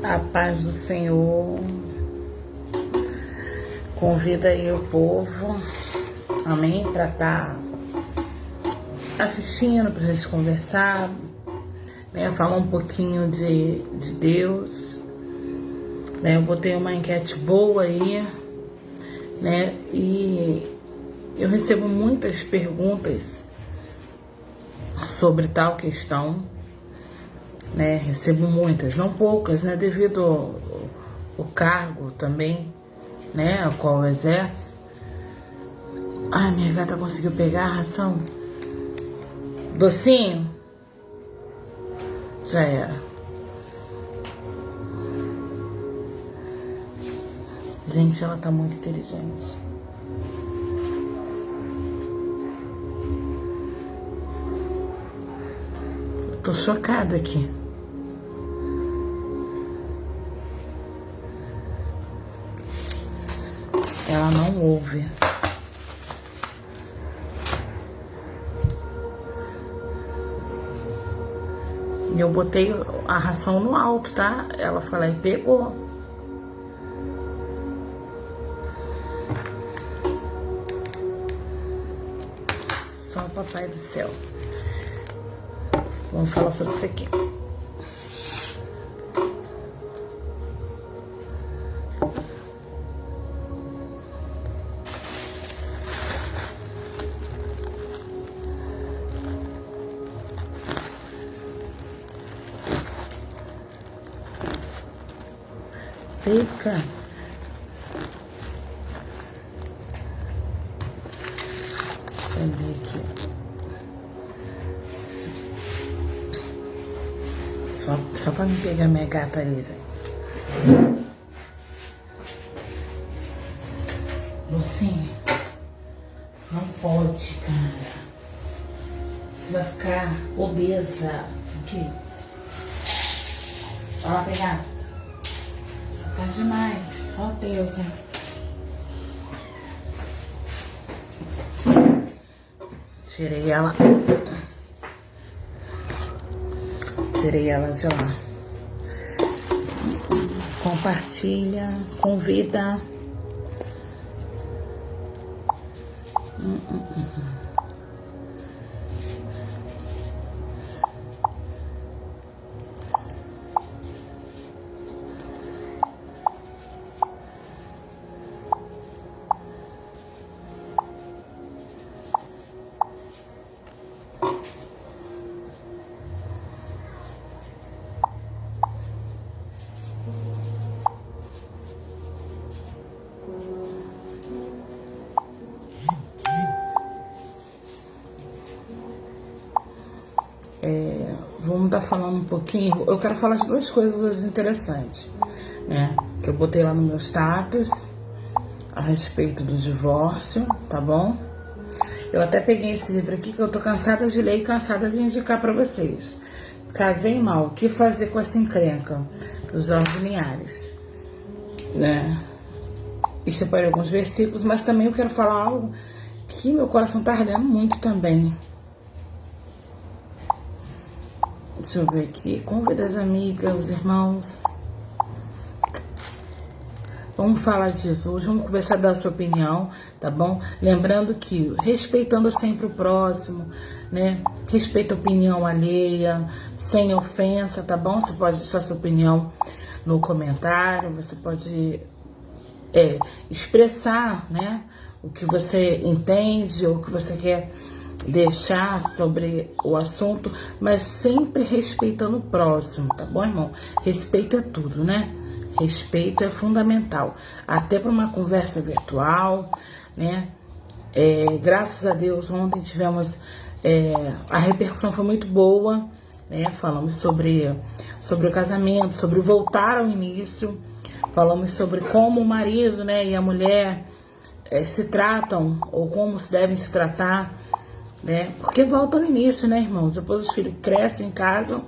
A paz do Senhor. Convida aí o povo, amém, para estar assistindo, para a gente conversar, né, falar um pouquinho de Deus, né. Eu botei uma enquete boa aí, né, e eu recebo muitas perguntas sobre tal questão, né, recebo muitas, não poucas, né, devido ao cargo também, né, a qual eu exerço. Ai, minha gata conseguiu pegar a ração. Docinho? Já era. Gente, ela tá muito inteligente. Eu tô chocada aqui. Ela não ouve. E eu botei a ração no alto, tá? Ela foi lá e pegou. Só o papai do céu. Vamos falar sobre isso aqui. Fica. Cadê aqui? Só pra me pegar minha gata ali, gente. Lucinha, não pode, cara. Você vai ficar obesa. Aqui. Vai lá pegar. Tá demais, só Deus, né? Tirei ela de lá. Compartilha, convida. Vamos estar falando um pouquinho. Eu quero falar de duas coisas interessantes, né? Que eu botei lá no meu status a respeito do divórcio, tá bom? Eu até peguei esse livro aqui que eu tô cansada de ler e cansada de indicar pra vocês. Casei Mal, o que fazer com essa encrenca? Do Jorge Linhares, né? E separei alguns versículos, mas também eu quero falar algo que meu coração tá ardendo muito também. Deixa eu ver aqui. Convida as amigas, os irmãos. Vamos falar disso hoje, vamos conversar da sua opinião, tá bom? Lembrando que respeitando sempre o próximo, né? Respeita a opinião alheia, sem ofensa, tá bom? Você pode deixar sua opinião no comentário, você pode expressar, né? O que você entende ou o que você quer deixar sobre o assunto, mas sempre respeitando o próximo, tá bom, irmão? Respeito é tudo, né? Respeito é fundamental, até para uma conversa virtual, né? Graças a Deus, ontem tivemos, a repercussão foi muito boa, né? Falamos sobre o casamento, sobre voltar ao início, falamos sobre como o marido, né, e a mulher se tratam, ou como se devem se tratar, né? Porque volta ao início, né, irmãos? Depois os filhos crescem, casam,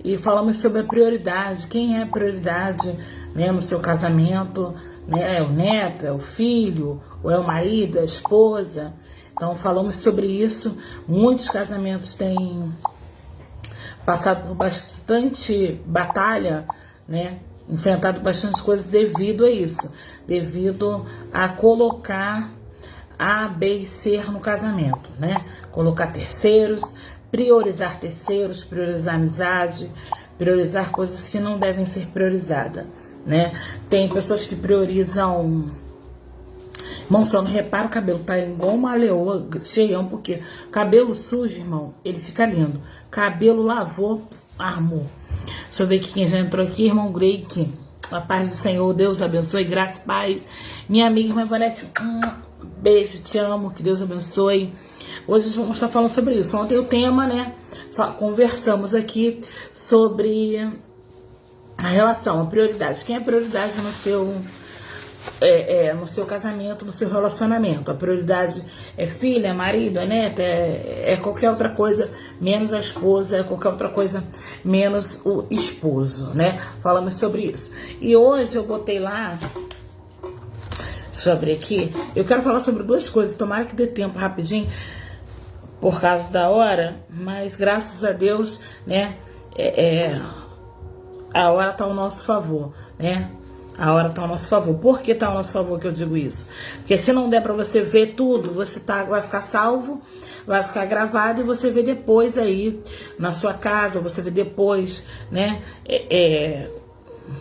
e falamos sobre a prioridade, quem é a prioridade, né, no seu casamento, né? É o neto, é o filho, ou é o marido, é a esposa. Então falamos sobre isso. Muitos casamentos têm passado por bastante batalha, né? Enfrentado bastante coisas devido a isso, devido a colocar A, B e C no casamento, né? Colocar terceiros, priorizar amizade, priorizar coisas que não devem ser priorizadas, né? Tem pessoas que priorizam... Irmão, só não repara, o cabelo tá igual uma leoa, cheião, porque cabelo sujo, irmão, ele fica lindo. Cabelo lavou, armou. Deixa eu ver aqui quem já entrou aqui, irmão Greik. A paz do Senhor, Deus abençoe, graça e paz. Minha amiga, irmã Ivanete, beijo, te amo, que Deus abençoe. Hoje vamos estar falando sobre isso. Ontem o tema, né, conversamos aqui sobre a relação, a prioridade. Quem é prioridade no seu casamento, no seu relacionamento? A prioridade é filha, é marido, é neta, é qualquer outra coisa, menos a esposa, é qualquer outra coisa, menos o esposo, né? Falamos sobre isso. E hoje eu botei lá, sobre aqui, eu quero falar sobre duas coisas, tomara que dê tempo rapidinho, por causa da hora, mas graças a Deus, né, a hora tá ao nosso favor, né? A hora tá ao nosso favor. Por que tá ao nosso favor que eu digo isso? Porque se não der para você ver tudo, você vai ficar salvo, vai ficar gravado e você vê depois aí na sua casa, você vê depois, né?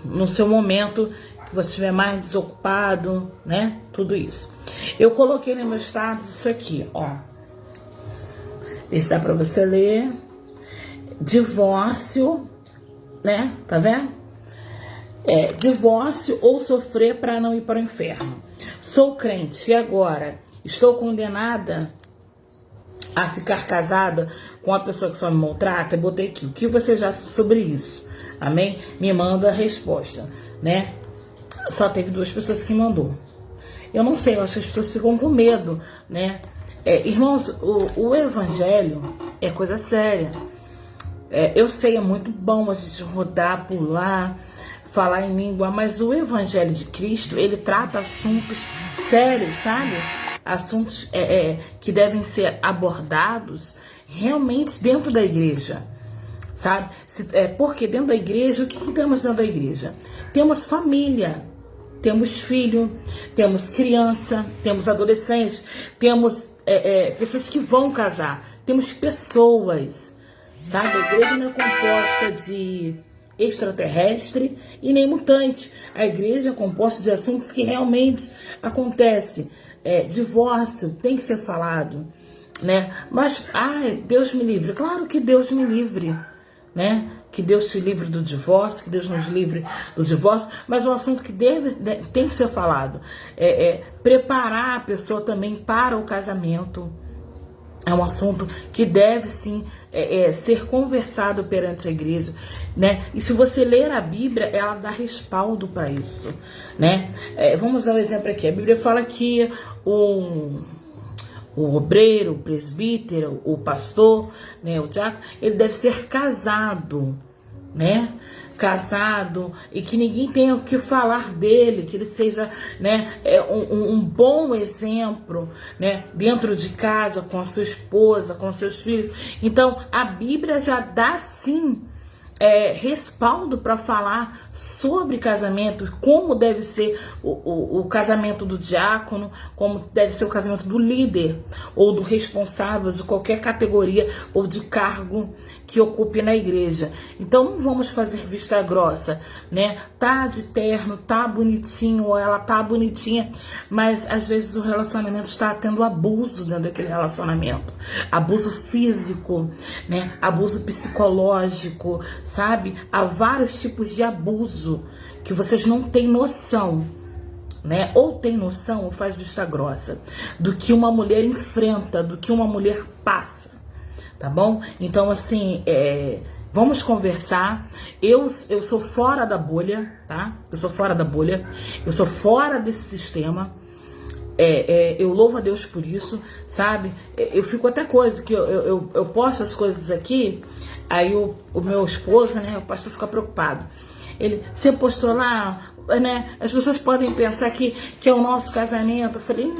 No seu momento que você estiver mais desocupado, né? Tudo isso. Eu coloquei no meu status isso aqui, ó. Esse dá para você ler. Divórcio, né? Tá vendo? Divórcio ou sofrer para não ir para o inferno. Sou crente e agora estou condenada a ficar casada com uma pessoa que só me maltrata? Eu botei aqui. O que você já sabe sobre isso? Amém? Me manda a resposta, né? Só teve 2 pessoas que mandou. Eu não sei, eu acho que as pessoas ficam com medo, né? Irmãos, o evangelho é coisa séria. Eu sei, é muito bom a gente rodar, pular, falar em língua, mas o evangelho de Cristo, ele trata assuntos sérios, sabe? Assuntos que devem ser abordados realmente dentro da igreja, sabe? Porque dentro da igreja, o que temos dentro da igreja? Temos família, temos filho, temos criança, temos adolescentes, temos pessoas que vão casar, temos pessoas, sabe? A igreja não é composta de extraterrestre e nem mutante. A igreja é composta de assuntos que realmente acontecem. Divórcio tem que ser falado, né? Mas, Deus me livre. Claro que Deus me livre, né? Que Deus te livre do divórcio, que Deus nos livre do divórcio, mas é um assunto que tem que ser falado. Preparar a pessoa também para o casamento. É um assunto que deve sim ser conversado perante a igreja, né? E se você ler a Bíblia, ela dá respaldo para isso, né? Vamos dar um exemplo aqui. A Bíblia fala que o obreiro, o presbítero, o pastor, né, o diácono, ele deve ser casado, né? Casado, e que ninguém tenha o que falar dele, que ele seja, né, um bom exemplo, né, dentro de casa, com a sua esposa, com seus filhos. Então, a Bíblia já dá, sim, respaldo para falar sobre casamento, como deve ser o casamento do diácono, como deve ser o casamento do líder ou do responsável de qualquer categoria ou de cargo que ocupe na igreja. Então não vamos fazer vista grossa, né? Tá de terno, tá bonitinho, ou ela tá bonitinha, mas às vezes o relacionamento está tendo abuso dentro daquele relacionamento, abuso físico, né? Abuso psicológico, sabe? Há vários tipos de abuso que vocês não têm noção, né? Ou tem noção ou faz vista grossa do que uma mulher enfrenta, do que uma mulher passa, tá bom? Então, assim, vamos conversar. Eu sou fora da bolha, tá? Eu sou fora da bolha, eu sou fora desse sistema. Eu louvo a Deus por isso, sabe? Eu fico até coisa que eu posto as coisas aqui, aí o meu esposo, né, o pastor fica preocupado. Você postou lá né, as pessoas podem pensar que é o nosso casamento. Eu falei,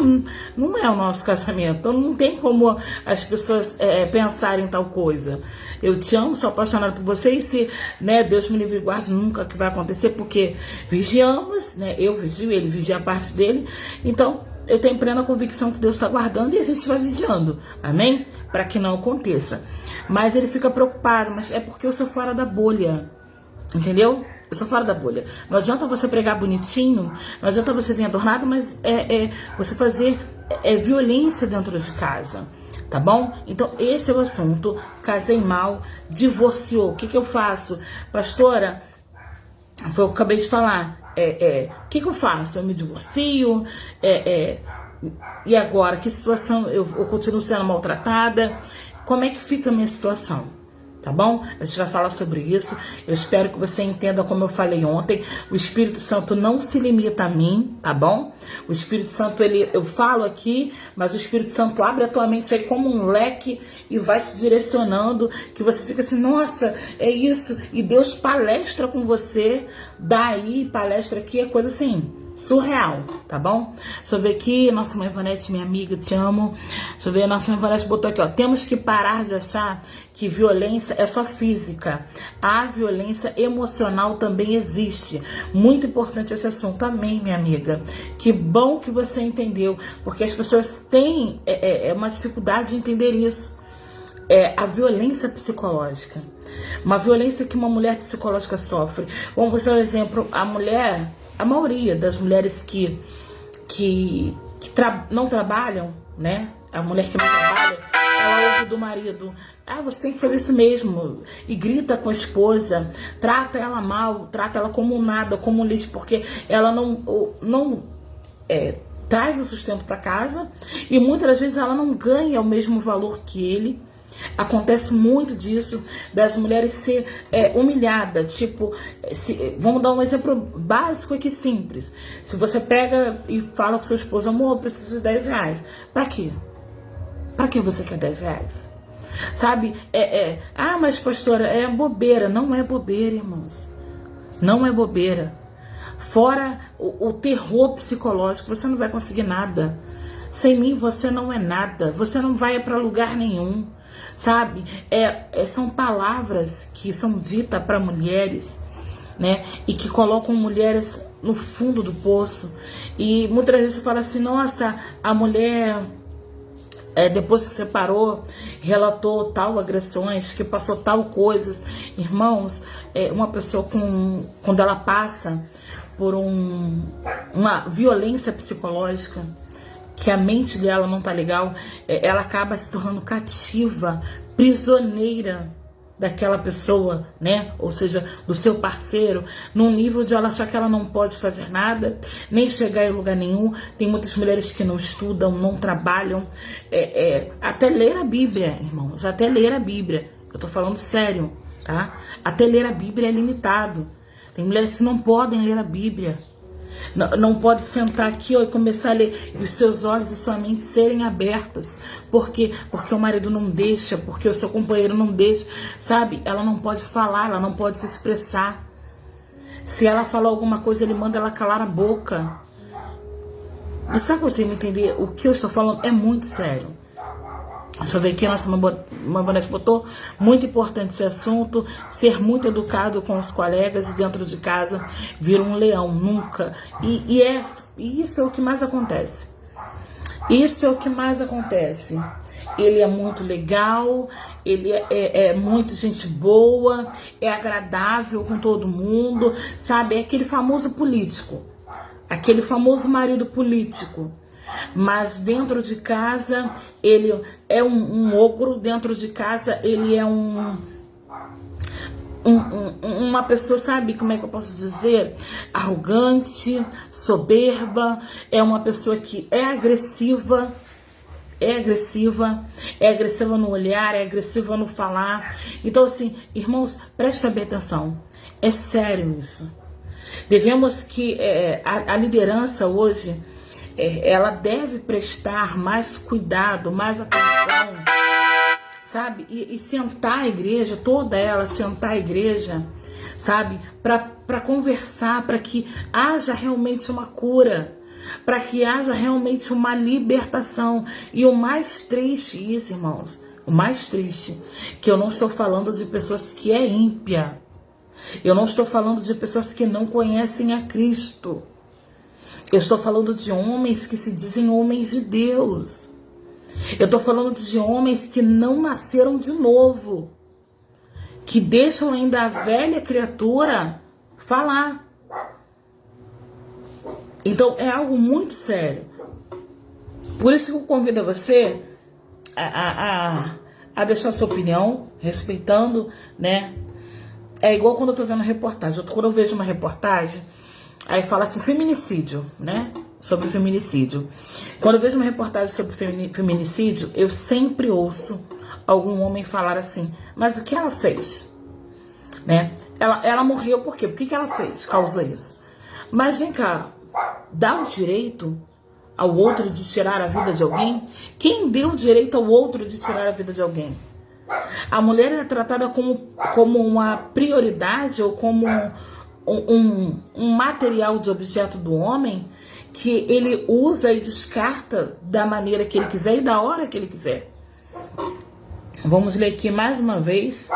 não é o nosso casamento. Então não tem como as pessoas pensarem tal coisa. Eu te amo, sou apaixonada por você e se, né, Deus me livre e guarde, nunca que vai acontecer, porque vigiamos, né, eu vigio, ele vigia a parte dele. Então eu tenho plena convicção que Deus está guardando e a gente vai vigiando, amém? Para que não aconteça. Mas ele fica preocupado, mas é porque eu sou fora da bolha, entendeu? Eu sou fora da bolha. Não adianta você pregar bonitinho, não adianta você vir adornado, mas você fazer violência dentro de casa, tá bom? Então esse é o assunto. Casei mal, divorciou. O que eu faço? Pastora, foi o que eu acabei de falar. O que eu faço? Eu me divorcio? E agora? Que situação? Eu continuo sendo maltratada? Como é que fica a minha situação? Tá bom? A gente vai falar sobre isso. Eu espero que você entenda, como eu falei ontem, o Espírito Santo não se limita a mim, tá bom? O Espírito Santo, eu falo aqui, mas o Espírito Santo abre a tua mente aí como um leque e vai te direcionando, que você fica assim, nossa, é isso. E Deus palestra com você, daí palestra aqui, é coisa assim, surreal, tá bom? Deixa eu ver aqui, nossa mãe Vanete, minha amiga, te amo. Deixa eu ver, nossa mãe Vanete botou aqui, ó, temos que parar de achar que violência é só física. A violência emocional também existe. Muito importante esse assunto. Amém, minha amiga. Que bom que você entendeu, porque as pessoas têm uma dificuldade de entender isso. A violência psicológica. Uma violência que uma mulher psicológica sofre. Vamos dar um exemplo. A maioria das mulheres que não trabalham, né? A mulher que não trabalha, ela ouve do marido, você tem que fazer isso mesmo, e grita com a esposa, trata ela mal, trata ela como nada, como um lixo, porque ela não traz o sustento para casa, e muitas das vezes ela não ganha o mesmo valor que ele. Acontece muito disso, das mulheres ser humilhadas, tipo, vamos dar um exemplo básico aqui, simples. Se você pega e fala com seu esposo, amor, eu preciso de 10 reais, pra quê? Pra que você quer 10 reais? Sabe? Mas pastora, é bobeira. Não é bobeira, irmãos. Não é bobeira. Fora o terror psicológico, você não vai conseguir nada. Sem mim você não é nada. Você não vai para lugar nenhum. Sabe? São palavras que são ditas para mulheres, né? E que colocam mulheres no fundo do poço. E muitas vezes você fala assim, nossa, a mulher... depois que separou, relatou tal agressões, que passou tal coisas. Irmãos, uma pessoa quando ela passa por uma violência psicológica, que a mente dela não tá legal, ela acaba se tornando cativa, prisioneira daquela pessoa, né? Ou seja, do seu parceiro, num nível de ela achar que ela não pode fazer nada, nem chegar em lugar nenhum. Tem muitas mulheres que não estudam, não trabalham, até ler a Bíblia, irmãos, até ler a Bíblia. Eu tô falando sério, tá? Até ler a Bíblia é limitado. Tem mulheres que não podem ler a Bíblia. Não pode sentar aqui e começar a ler e os seus olhos e sua mente serem abertas. Por quê? Porque o marido não deixa, porque o seu companheiro não deixa, sabe? Ela não pode falar, ela não pode se expressar. Se ela falar alguma coisa, ele manda ela calar a boca. Você está conseguindo entender o que eu estou falando? É muito sério. Deixa eu ver aqui, nossa Bonete botou, muito importante esse assunto, ser muito educado com os colegas e dentro de casa vir um leão, nunca. E isso é o que mais acontece. Isso é o que mais acontece. Ele é muito legal, ele é muito gente boa, é agradável com todo mundo, sabe? É aquele famoso político, aquele famoso marido político. Mas dentro de casa ele é um ogro, dentro de casa ele é uma pessoa, sabe como é que eu posso dizer? Arrogante, soberba, é uma pessoa que é agressiva no olhar, é agressiva no falar. Então assim, irmãos, prestem bem atenção, é sério isso. Devemos que a liderança hoje, ela deve prestar mais cuidado, mais atenção, sabe? E sentar a igreja, toda ela, sentar a igreja, sabe? Para conversar, para que haja realmente uma cura, para que haja realmente uma libertação. E o mais triste, isso, irmãos, o mais triste, que eu não estou falando de pessoas que é ímpia. Eu não estou falando de pessoas que não conhecem a Cristo. Eu estou falando de homens que se dizem homens de Deus. Eu estou falando de homens que não nasceram de novo, que deixam ainda a velha criatura falar. Então é algo muito sério. Por isso que eu convido você a deixar sua opinião, respeitando, né? É igual quando eu tô vendo reportagem. Quando eu vejo uma reportagem, aí fala assim, feminicídio, né? Sobre feminicídio. Quando eu vejo uma reportagem sobre feminicídio, eu sempre ouço algum homem falar assim, mas o que ela fez? Né? Ela morreu por quê? Por que ela fez? Causou isso. Mas vem cá, dá o direito ao outro de tirar a vida de alguém? Quem deu o direito ao outro de tirar a vida de alguém? A mulher é tratada como uma prioridade ou como um material de objeto do homem que ele usa e descarta da maneira que ele quiser e da hora que ele quiser. Vamos ler aqui mais uma vez.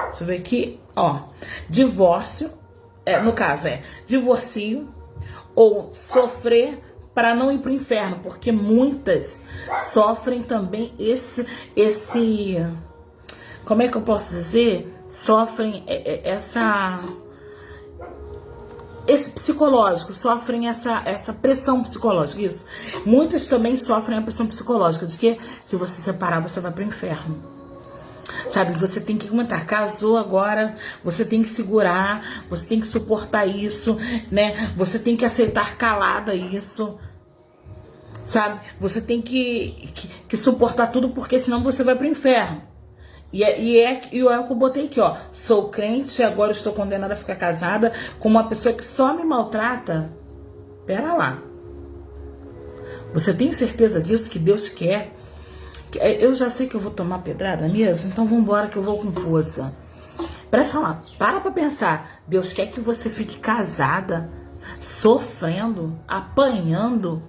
Deixa eu ver aqui. Ó, divórcio, no caso divorcio ou sofrer para não ir para o inferno, porque muitas sofrem também esse como é que eu posso dizer? Sofrem esse psicológico, sofrem essa pressão psicológica, isso. Muitas também sofrem a pressão psicológica de que se você separar, você vai para o inferno. Sabe, você tem que aguentar, casou agora, você tem que segurar, você tem que suportar isso, né? Você tem que aceitar calada isso, sabe? Você tem que suportar tudo, porque senão você vai para o inferno. E é o que eu botei aqui, ó. Sou crente e agora estou condenada a ficar casada com uma pessoa que só me maltrata. Pera lá. Você tem certeza disso, que Deus quer? Eu já sei que eu vou tomar pedrada mesmo, então vamos embora que eu vou com força. Presta lá, para pra pensar. Deus quer que você fique casada, sofrendo, apanhando,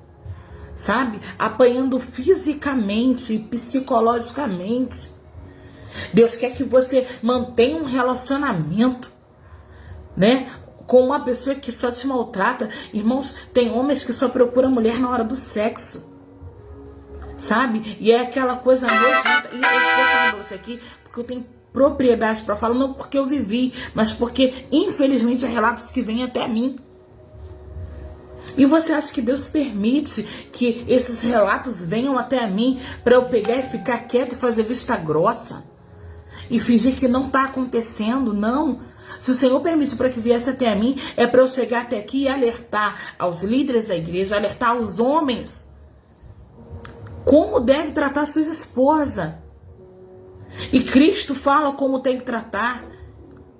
sabe? Apanhando fisicamente e psicologicamente. Deus quer que você mantenha um relacionamento, né, com uma pessoa que só te maltrata. Irmãos, tem homens que só procuram mulher na hora do sexo, sabe? E é aquela coisa nojenta. E eu estou falando pra você aqui porque eu tenho propriedade para falar, não porque eu vivi, mas porque, infelizmente, há relatos que vêm até mim. E você acha que Deus permite que esses relatos venham até mim para eu pegar e ficar quieta e fazer vista grossa? E fingir que não está acontecendo? Não. Se o Senhor permite para que viesse até mim, é para eu chegar até aqui e alertar aos líderes da igreja, alertar aos homens como deve tratar sua esposa. E Cristo fala como tem que tratar,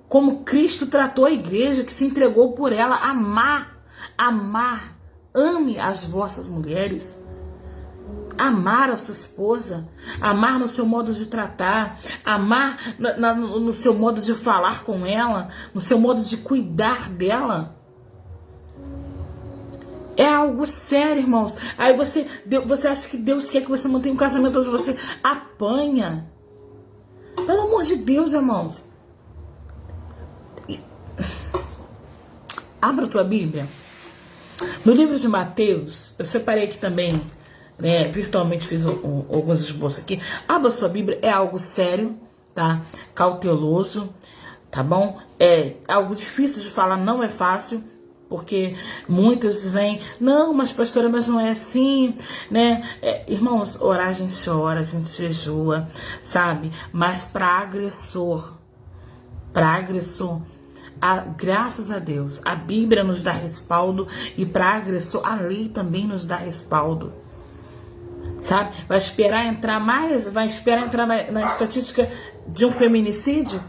como Cristo tratou a igreja, que se entregou por ela. Amar, ame as vossas mulheres. Amar a sua esposa, amar no seu modo de tratar, amar no seu modo de falar com ela, no seu modo de cuidar dela. É algo sério, irmãos. Aí você acha que Deus quer que você mantenha um casamento onde você apanha. Pelo amor de Deus, irmãos. Abra a tua Bíblia. No livro de Mateus, eu separei aqui também, né, virtualmente fiz alguns esboços aqui. Abra sua Bíblia, é algo sério, tá? Cauteloso, tá bom? É algo difícil de falar, não é fácil, porque muitos vêm, não, mas pastora, mas não é assim, né? Irmãos, orar a gente chora, a gente jejua, sabe? Mas para agressor, graças a Deus, a Bíblia nos dá respaldo, e para agressor, a lei também nos dá respaldo. Sabe? Vai esperar entrar na estatística de um feminicídio?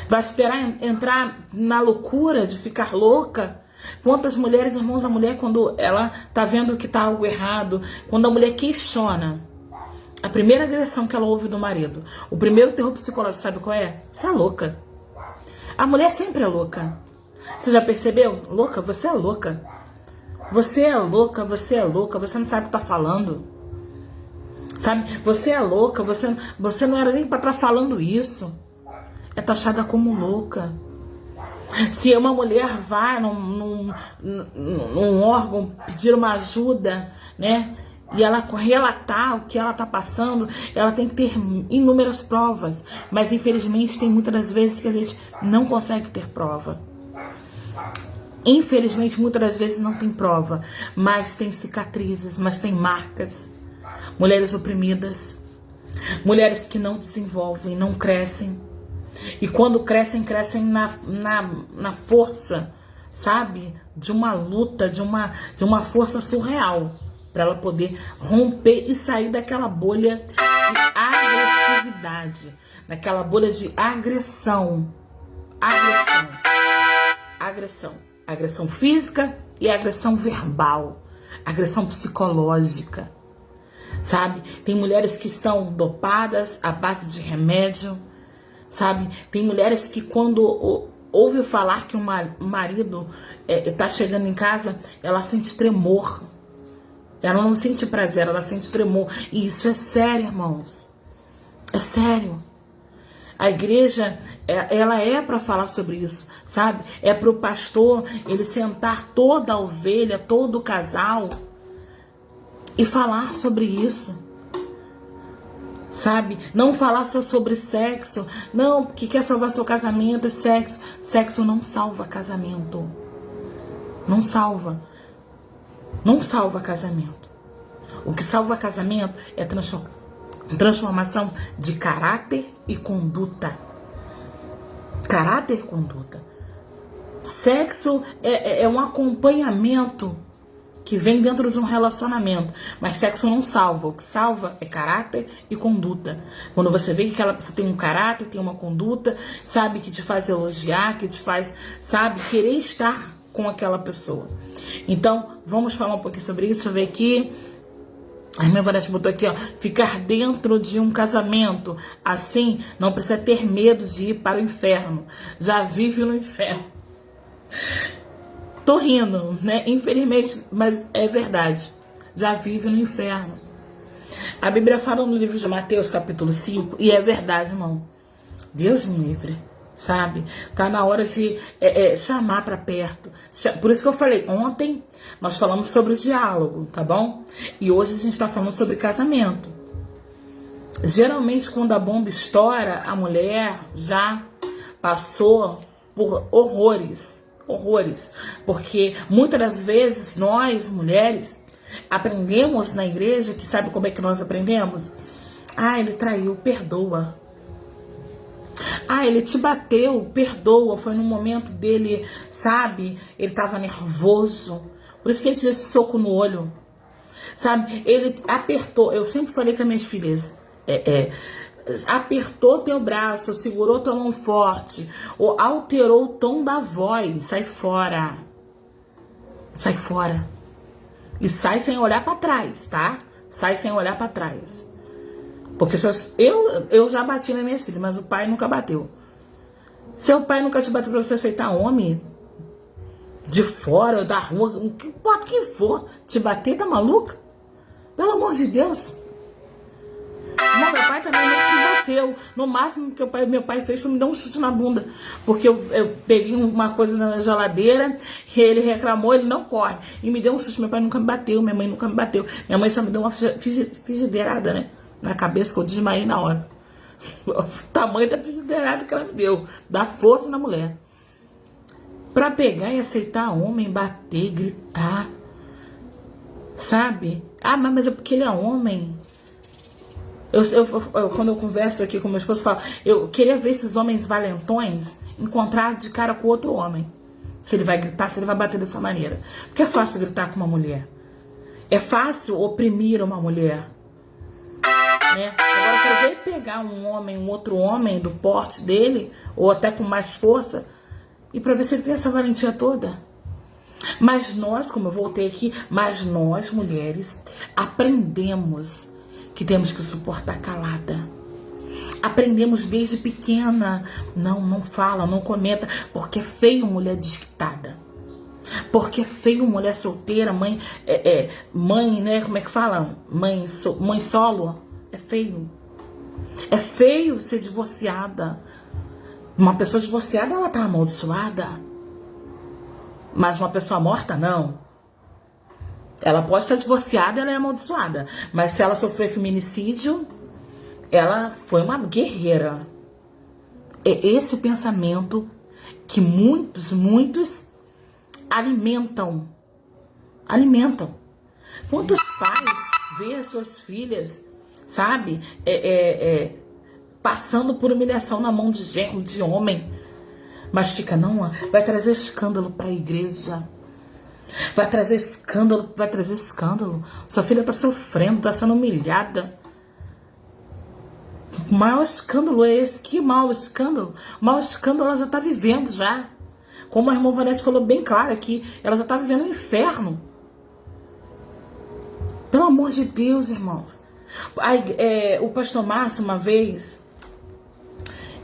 Vai esperar entrar na loucura de ficar louca? Quantas mulheres, irmãos, a mulher, quando ela tá vendo que tá algo errado, quando a mulher questiona, a primeira agressão que ela ouve do marido, o primeiro terror psicológico, sabe qual é? Você é louca. A mulher sempre é louca. Você já percebeu? Louca, você é louca. Você é louca, você é louca, você não sabe o que tá falando. Sabe? Você é louca, você não era nem para estar falando isso. É taxada como louca. Se uma mulher vai num órgão pedir uma ajuda, né? E ela relatar o que ela tá passando, ela tem que ter inúmeras provas. Mas infelizmente tem muitas das vezes que a gente não consegue ter prova. Infelizmente muitas das vezes não tem prova, mas tem cicatrizes, mas tem marcas. Mulheres oprimidas, mulheres que não desenvolvem, não crescem. E quando crescem, crescem na força, sabe? De uma luta, de uma força surreal. Para ela poder romper e sair daquela bolha de agressividade. Daquela bolha de agressão. Agressão física e agressão verbal. Agressão psicológica. Sabe? Tem mulheres que estão dopadas à base de remédio. Sabe? Tem mulheres que quando ouve falar que o marido está chegando em casa, ela sente tremor. Ela não sente prazer, ela sente tremor. E isso é sério, irmãos. É sério. A igreja, ela é para falar sobre isso, sabe? É para o pastor, ele sentar toda a ovelha, todo o casal e falar sobre isso. Sabe? Não falar só sobre sexo. Não, que quer salvar seu casamento é sexo. Sexo não salva casamento. Não salva. Não salva casamento. O que salva casamento é transformação de caráter e conduta. Caráter e conduta. Sexo é um acompanhamento que vem dentro de um relacionamento. Mas sexo não salva. O que salva é caráter e conduta. Quando você vê que aquela pessoa tem um caráter, tem uma conduta, sabe, que te faz elogiar, que te faz, sabe, querer estar com aquela pessoa. Então, vamos falar um pouquinho sobre isso. Deixa eu ver aqui. A minha Vanessa botou aqui, ó. Ficar dentro de um casamento. Assim, não precisa ter medo de ir para o inferno. Já vive no inferno. Tô rindo, né? Infelizmente, mas é verdade. Já vive no inferno. A Bíblia fala no livro de Mateus, capítulo 5, e é verdade, irmão. Deus me livre, sabe? Tá na hora de chamar para perto. Por isso que eu falei, ontem nós falamos sobre o diálogo, tá bom? E hoje a gente tá falando sobre casamento. Geralmente, quando a bomba estoura, a mulher já passou por horrores. Porque muitas das vezes nós, mulheres, aprendemos na igreja, que sabe como é que nós aprendemos? Ah, ele traiu, perdoa. Ah, ele te bateu, perdoa. Foi no momento dele, sabe? Ele estava nervoso. Por isso que ele te deu esse soco no olho. Sabe? Ele apertou. Eu sempre falei com as minhas filhas. Apertou teu braço, segurou tua mão forte, ou alterou o tom da voz. Sai fora. Sai fora. E sai sem olhar para trás, tá? Sai sem olhar para trás. Porque eu já bati nas minhas filhas, mas o pai nunca bateu. Seu pai nunca te bateu pra você aceitar homem de fora, da rua, pode quem for, te bater, tá maluca? Pelo amor de Deus. Meu pai também não me bateu. No máximo que meu pai fez foi me dar um chute na bunda. Porque eu peguei uma coisa na geladeira, e ele reclamou, ele não corre. E me deu um chute. Meu pai nunca me bateu, minha mãe nunca me bateu. Minha mãe só me deu uma frigideirada, né? Na cabeça, que eu desmaiei na hora. O tamanho da frigideirada que ela me deu. Dá força na mulher. Pra pegar e aceitar homem, bater, gritar. Sabe? Ah, mas é porque ele é homem. Quando eu converso aqui com meu esposo, eu falo, eu queria ver esses homens valentões encontrar de cara com outro homem. Se ele vai gritar, se ele vai bater dessa maneira. Porque é fácil gritar com uma mulher. É fácil oprimir uma mulher. Né? Agora eu quero ver ele pegar um outro homem do porte dele, ou até com mais força, e para ver se ele tem essa valentia toda. Mas nós, como eu voltei aqui, mas nós, mulheres, aprendemos que temos que suportar calada. Aprendemos desde pequena. Não fala, não comenta, porque é feio mulher desquitada. Porque é feio mulher solteira, mãe, mãe, né? Como é que fala? Mãe solo. É feio. É feio ser divorciada. Uma pessoa divorciada, ela tá amaldiçoada. Mas uma pessoa morta, não. Ela pode estar divorciada, ela é amaldiçoada. Mas se ela sofreu feminicídio, ela foi uma guerreira. É esse pensamento que muitos alimentam. Quantos pais veem as suas filhas, sabe, passando por humilhação na mão de homem, mas fica, não, vai trazer escândalo para a igreja, vai trazer escândalo, sua filha está sofrendo, está sendo humilhada. O maior escândalo é esse. Que maior escândalo? O maior escândalo ela já está vivendo já. Como a irmã Vanete falou bem claro aqui, ela já está vivendo um inferno. Pelo amor de Deus, irmãos. O pastor Márcio, uma vez,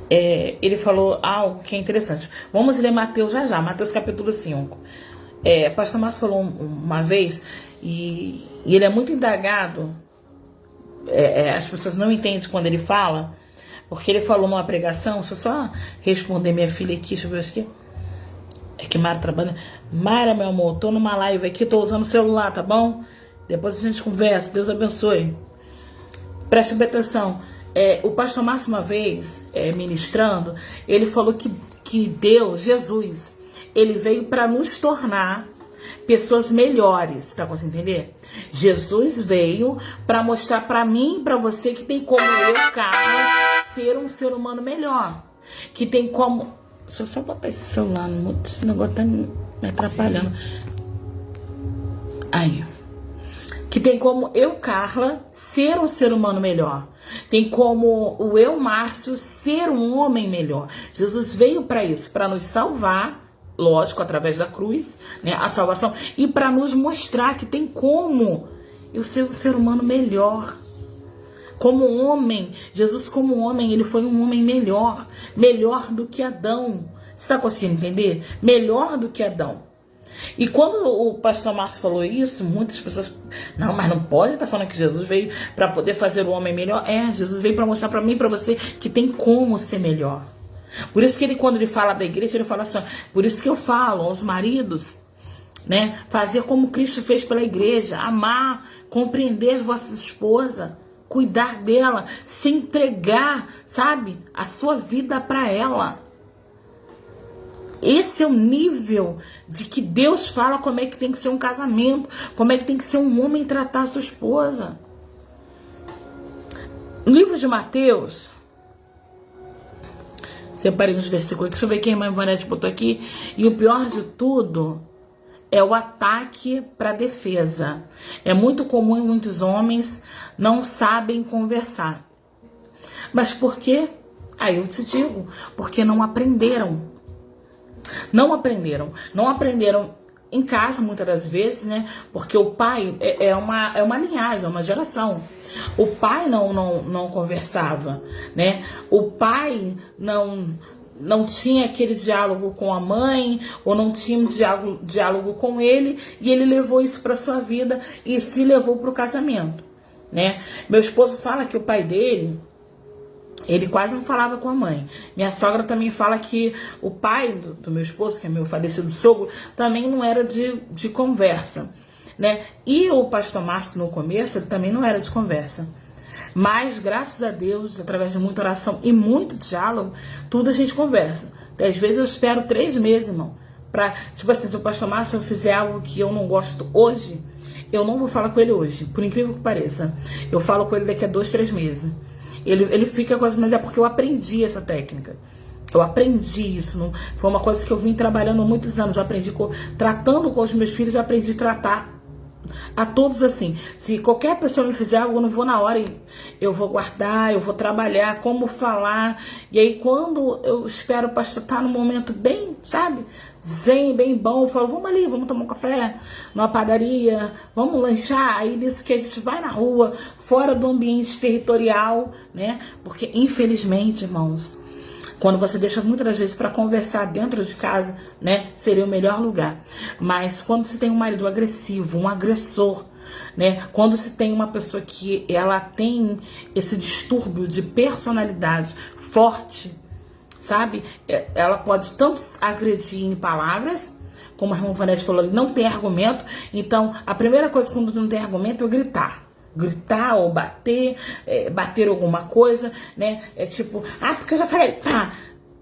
ele falou algo que é interessante. Vamos ler Mateus já. Mateus capítulo 5. O pastor Márcio falou uma vez, e ele é muito indagado. As pessoas não entendem quando ele fala, porque ele falou numa pregação. Deixa eu só responder minha filha aqui, deixa eu ver aqui. É que Mara trabalha. Mara, meu amor, tô numa live aqui, tô usando o celular, tá bom? Depois a gente conversa, Deus abençoe. Preste bem atenção. O pastor Márcio, uma vez, ministrando, ele falou que Deus, Jesus, ele veio para nos tornar pessoas melhores, tá conseguindo entender? Jesus veio para mostrar para mim e para você que tem como eu, Carla, ser um ser humano melhor. Que tem como... Deixa eu só botar esse celular no mudo, esse negócio tá me atrapalhando. Aí. Que tem como eu, Carla, ser um ser humano melhor. Tem como o eu, Márcio, ser um homem melhor. Jesus veio para isso, para nos salvar, lógico, através da cruz, né, a salvação, e para nos mostrar que tem como eu ser um ser humano melhor. Como homem, Jesus como homem, ele foi um homem melhor do que Adão. Você está conseguindo entender? Melhor do que Adão. E quando o pastor Márcio falou isso, muitas pessoas, não, mas não pode estar falando que Jesus veio para poder fazer o homem melhor. Jesus veio para mostrar para mim e para você que tem como ser melhor. Por isso que ele, quando ele fala da igreja, ele fala assim, por isso que eu falo aos maridos, né, fazer como Cristo fez pela igreja, amar, compreender as vossas esposas, cuidar dela, se entregar, sabe, a sua vida para ela. Esse é o nível de que Deus fala como é que tem que ser um casamento, como é que tem que ser um homem tratar a sua esposa. No livro de Mateus, separei uns versículos, deixa eu ver quem a irmã Vanete botou aqui. E o pior de tudo é o ataque para a defesa. É muito comum em muitos homens não sabem conversar. Mas por quê? Aí eu te digo, porque não aprenderam. Não aprenderam em casa, muitas das vezes, né? Porque o pai é uma linhagem, é uma geração. O pai não conversava, né? O pai não tinha aquele diálogo com a mãe, ou não tinha um diálogo com ele, e ele levou isso para sua vida e se levou para o casamento, né? Meu esposo fala que o pai dele, ele quase não falava com a mãe. Minha sogra também fala que o pai do meu esposo, que é meu falecido sogro, também não era de conversa, né? E o pastor Márcio, no começo, ele também não era de conversa. Mas, graças a Deus, através de muita oração e muito diálogo, tudo a gente conversa. Às vezes eu espero 3 meses, irmão, pra, tipo assim, se o pastor Márcio fizer algo que eu não gosto hoje, eu não vou falar com ele hoje, por incrível que pareça. Eu falo com ele daqui a 2, 3 meses. Ele fica com as... Mas é porque eu aprendi essa técnica. Eu aprendi isso. Não, foi uma coisa que eu vim trabalhando há muitos anos. Eu aprendi tratando com os meus filhos, eu aprendi a tratar a todos assim. Se qualquer pessoa me fizer algo, eu não vou na hora. Eu vou guardar, eu vou trabalhar, como falar. E aí, quando eu espero o pastor estar no momento bem, sabe, zen, bem bom, falou, vamos ali, vamos tomar um café numa padaria, vamos lanchar. Aí nisso que a gente vai na rua, fora do ambiente territorial, né? Porque infelizmente, irmãos, quando você deixa muitas das vezes para conversar dentro de casa, né, seria o melhor lugar. Mas quando se tem um marido agressivo, um agressor, né, quando se tem uma pessoa que ela tem esse distúrbio de personalidade forte, sabe? Ela pode tanto agredir em palavras, como a irmã Vanessa falou, não tem argumento. Então, a primeira coisa quando não tem argumento é gritar ou bater, bater alguma coisa, né? É tipo, porque eu já falei, tá.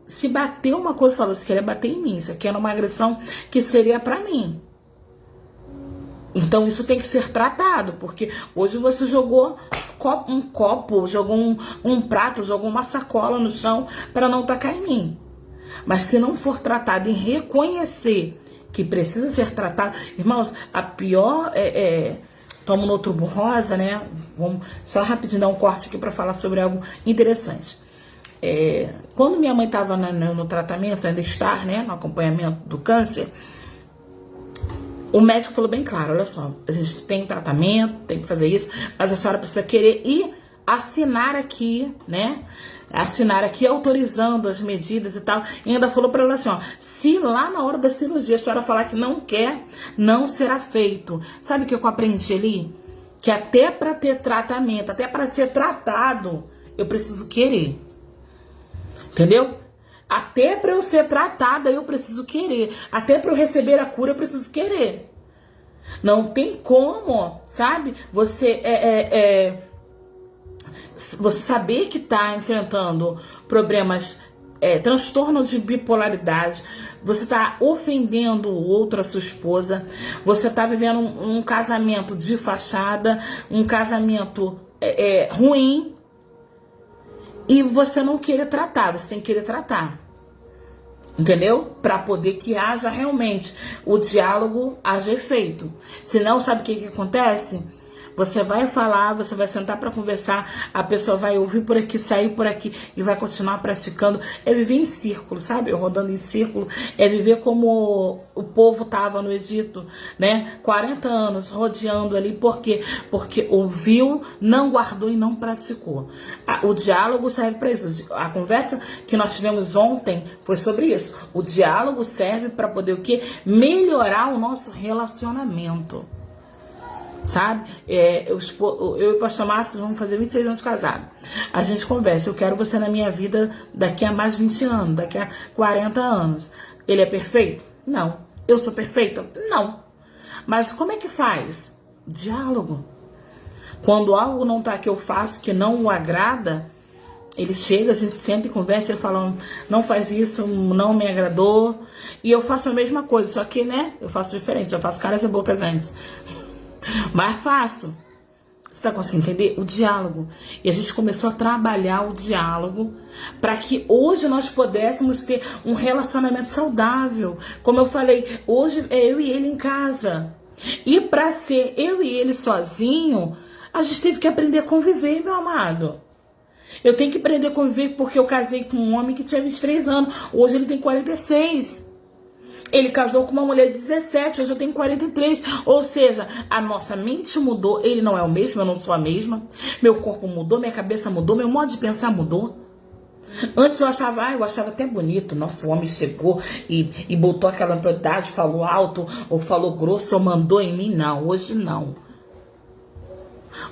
Se bater uma coisa, fala, você queria bater em mim, isso aqui era uma agressão que seria pra mim. Então isso tem que ser tratado, porque hoje você jogou um copo, jogou um prato, jogou uma sacola no chão para não tacar em mim. Mas se não for tratado e reconhecer que precisa ser tratado, irmãos, a pior Toma no Outubro Rosa, né? Vamos só rapidinho dar um corte aqui para falar sobre algo interessante. Quando minha mãe estava no tratamento, ainda está, né? No acompanhamento do câncer, o médico falou bem claro, olha só, a gente tem tratamento, tem que fazer isso, mas a senhora precisa querer ir assinar aqui, né? Assinar aqui autorizando as medidas e tal. E ainda falou para ela assim, ó, se lá na hora da cirurgia a senhora falar que não quer, não será feito. Sabe o que eu aprendi ali? Que até para ter tratamento, até para ser tratado, eu preciso querer. Entendeu? Até para eu ser tratada, eu preciso querer. Até para eu receber a cura, eu preciso querer. Não tem como, sabe? Você saber que está enfrentando problemas, transtorno de bipolaridade, você está ofendendo o outro, a sua esposa, você está vivendo um casamento de fachada, um casamento ruim, e você não querer tratar, você tem que querer tratar. Entendeu? Para poder que haja realmente o diálogo, haja efeito. Senão, sabe o que acontece? Você vai falar, você vai sentar para conversar, a pessoa vai ouvir por aqui, sair por aqui e vai continuar praticando. É viver em círculo, sabe? Rodando em círculo. É viver como o povo estava no Egito, né? 40 anos rodeando ali. Por quê? Porque ouviu, não guardou e não praticou. O diálogo serve para isso. A conversa que nós tivemos ontem foi sobre isso. O diálogo serve para poder o quê? Melhorar o nosso relacionamento. Sabe? Eu e o pastor Márcio vamos fazer 26 anos casados. A gente conversa, eu quero você na minha vida daqui a mais 20 anos, daqui a 40 anos. Ele é perfeito? Não. Eu sou perfeita? Não. Mas como é que faz? Diálogo. Quando algo não tá que eu faço, que não o agrada, ele chega, a gente senta e conversa, ele fala, não faz isso, não me agradou. E eu faço a mesma coisa, só que, né, eu faço diferente, eu faço caras e bocas antes. Mas faço. Você está conseguindo entender? O diálogo. E a gente começou a trabalhar o diálogo para que hoje nós pudéssemos ter um relacionamento saudável. Como eu falei, hoje é eu e ele em casa. E para ser eu e ele sozinho, a gente teve que aprender a conviver, meu amado. Eu tenho que aprender a conviver porque eu casei com um homem que tinha 23 anos. Hoje ele tem 46. Ele casou com uma mulher de 17, hoje eu tenho 43. Ou seja, a nossa mente mudou, ele não é o mesmo, eu não sou a mesma. Meu corpo mudou, minha cabeça mudou, meu modo de pensar mudou. Antes eu achava até bonito. Nossa, o homem chegou e botou aquela autoridade, falou alto, ou falou grosso, ou mandou em mim. Não, hoje não.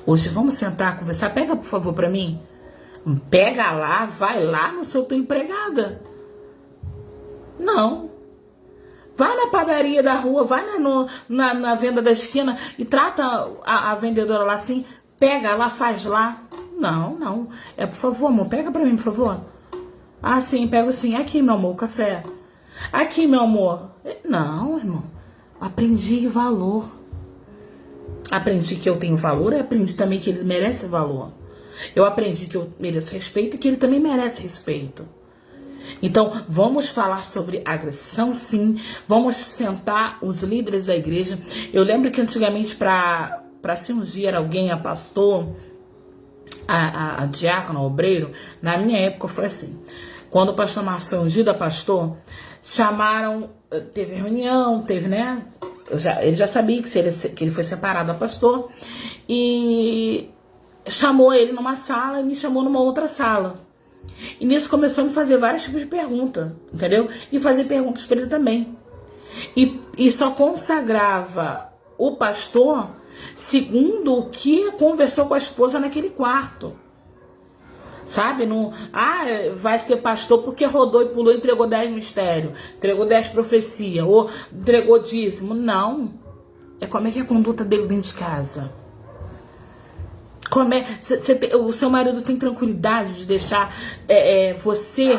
Hoje vamos sentar, conversar. Pega, por favor, pra mim. Pega lá, vai lá, não sou tua empregada. Não. Vai na padaria da rua, vai na venda da esquina e trata a vendedora lá assim, pega lá, faz lá. Não. Por favor, amor, pega pra mim, por favor. Ah, sim, pego sim. Aqui, meu amor, o café. Aqui, meu amor. Não, irmão. Aprendi valor. Aprendi que eu tenho valor e aprendi também que ele merece valor. Eu aprendi que eu mereço respeito e que ele também merece respeito. Então, vamos falar sobre agressão, sim. Vamos sentar os líderes da igreja. Eu lembro que antigamente, para se ungir alguém a pastor, a diácono, a obreiro, na minha época foi assim. Quando o pastor Márcio foi ungido a pastor, chamaram, teve reunião, teve, né? Ele já sabia que ele foi separado a pastor, e chamou ele numa sala e me chamou numa outra sala. E nisso começou a me fazer vários tipos de perguntas, entendeu? E fazer perguntas para ele também. E só consagrava o pastor segundo o que conversou com a esposa naquele quarto. Sabe? Não, vai ser pastor porque rodou e pulou e entregou 10 mistérios, entregou 10 profecias, ou entregou dízimo. Não. É como é que é a conduta dele dentro de casa. O seu marido tem tranquilidade de deixar você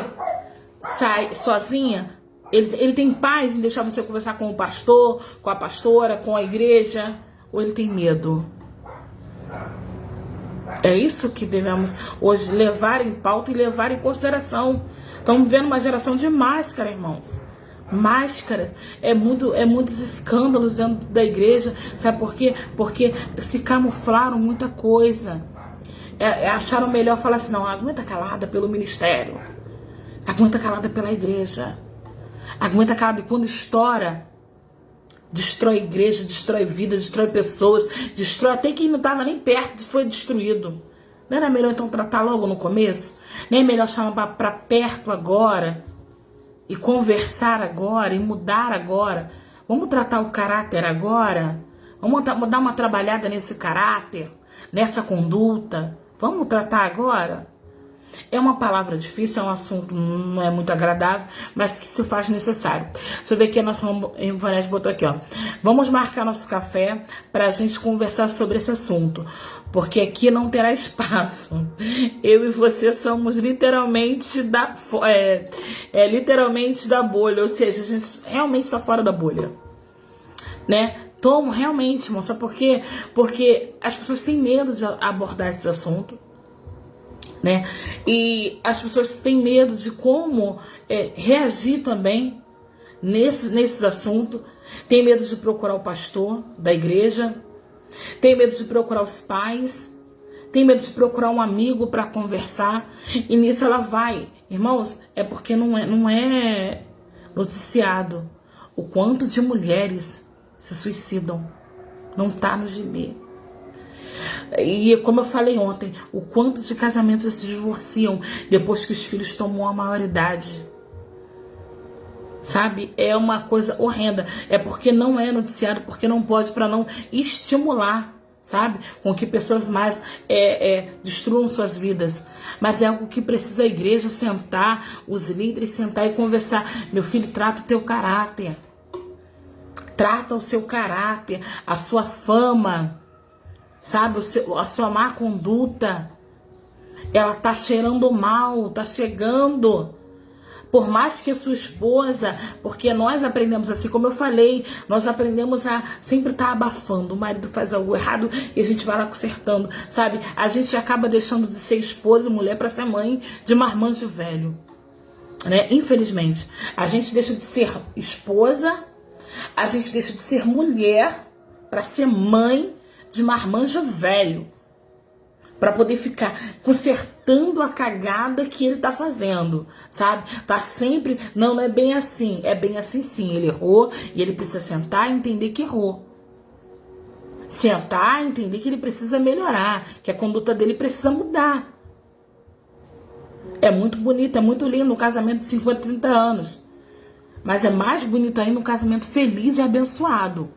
sair sozinha? Ele tem paz em deixar você conversar com o pastor, com a pastora, com a igreja? Ou ele tem medo? É isso que devemos hoje levar em pauta e levar em consideração. Estamos vivendo uma geração de máscara, irmãos. Máscaras. É muitos escândalos dentro da igreja. Sabe por quê? Porque se camuflaram muita coisa. Acharam melhor falar assim, não, aguenta calada pelo ministério. Aguenta calada pela igreja. Aguenta calada, e quando estoura, destrói igreja, destrói vida, destrói pessoas, destrói até quem não estava nem perto, foi destruído. Não era melhor então tratar logo no começo? Nem é melhor chamar para perto agora e conversar agora e mudar agora? Vamos tratar o caráter agora? Vamos dar uma trabalhada nesse caráter, nessa conduta? Vamos tratar agora? É uma palavra difícil, é um assunto não é muito agradável, mas que se faz necessário. Deixa eu ver aqui, a nossa Vanessa botou aqui, ó. Vamos marcar nosso café para a gente conversar sobre esse assunto, porque aqui não terá espaço. Eu e você somos literalmente literalmente da bolha, ou seja, a gente realmente está fora da bolha, né? Realmente, irmão, sabe por quê? Porque as pessoas têm medo de abordar esse assunto, né? E as pessoas têm medo de como reagir também nesses assuntos. Tem medo de procurar o pastor da igreja, tem medo de procurar os pais, tem medo de procurar um amigo para conversar, e nisso ela vai. Irmãos, é porque não é noticiado o quanto de mulheres se suicidam. Não tá no gibi. E como eu falei ontem, o quanto de casamentos se divorciam depois que os filhos tomam a maioridade. Sabe? É uma coisa horrenda. É porque não é noticiado, porque não pode, para não estimular, sabe? Com que pessoas mais destruam suas vidas. Mas é algo que precisa a igreja sentar, os líderes sentar e conversar. Meu filho, trata o teu caráter. Trata o seu caráter, a sua fama, sabe? A sua má conduta. Ela tá cheirando mal, tá chegando. Por mais que a sua esposa, porque nós aprendemos assim, como eu falei, nós aprendemos a sempre estar abafando. O marido faz algo errado e a gente vai lá consertando, sabe? A gente acaba deixando de ser esposa e mulher para ser mãe de marmanjo velho, né? Infelizmente, a gente deixa de ser esposa, a gente deixa de ser mulher para ser mãe de marmanjo velho, para poder ficar consertando a cagada que ele tá fazendo, sabe? Tá sempre, não é bem assim, é bem assim sim, ele errou e ele precisa sentar e entender que errou. Sentar e entender que ele precisa melhorar, que a conduta dele precisa mudar. É muito bonito, é muito lindo um casamento de 50, 30 anos. Mas é mais bonito ainda um casamento feliz e abençoado.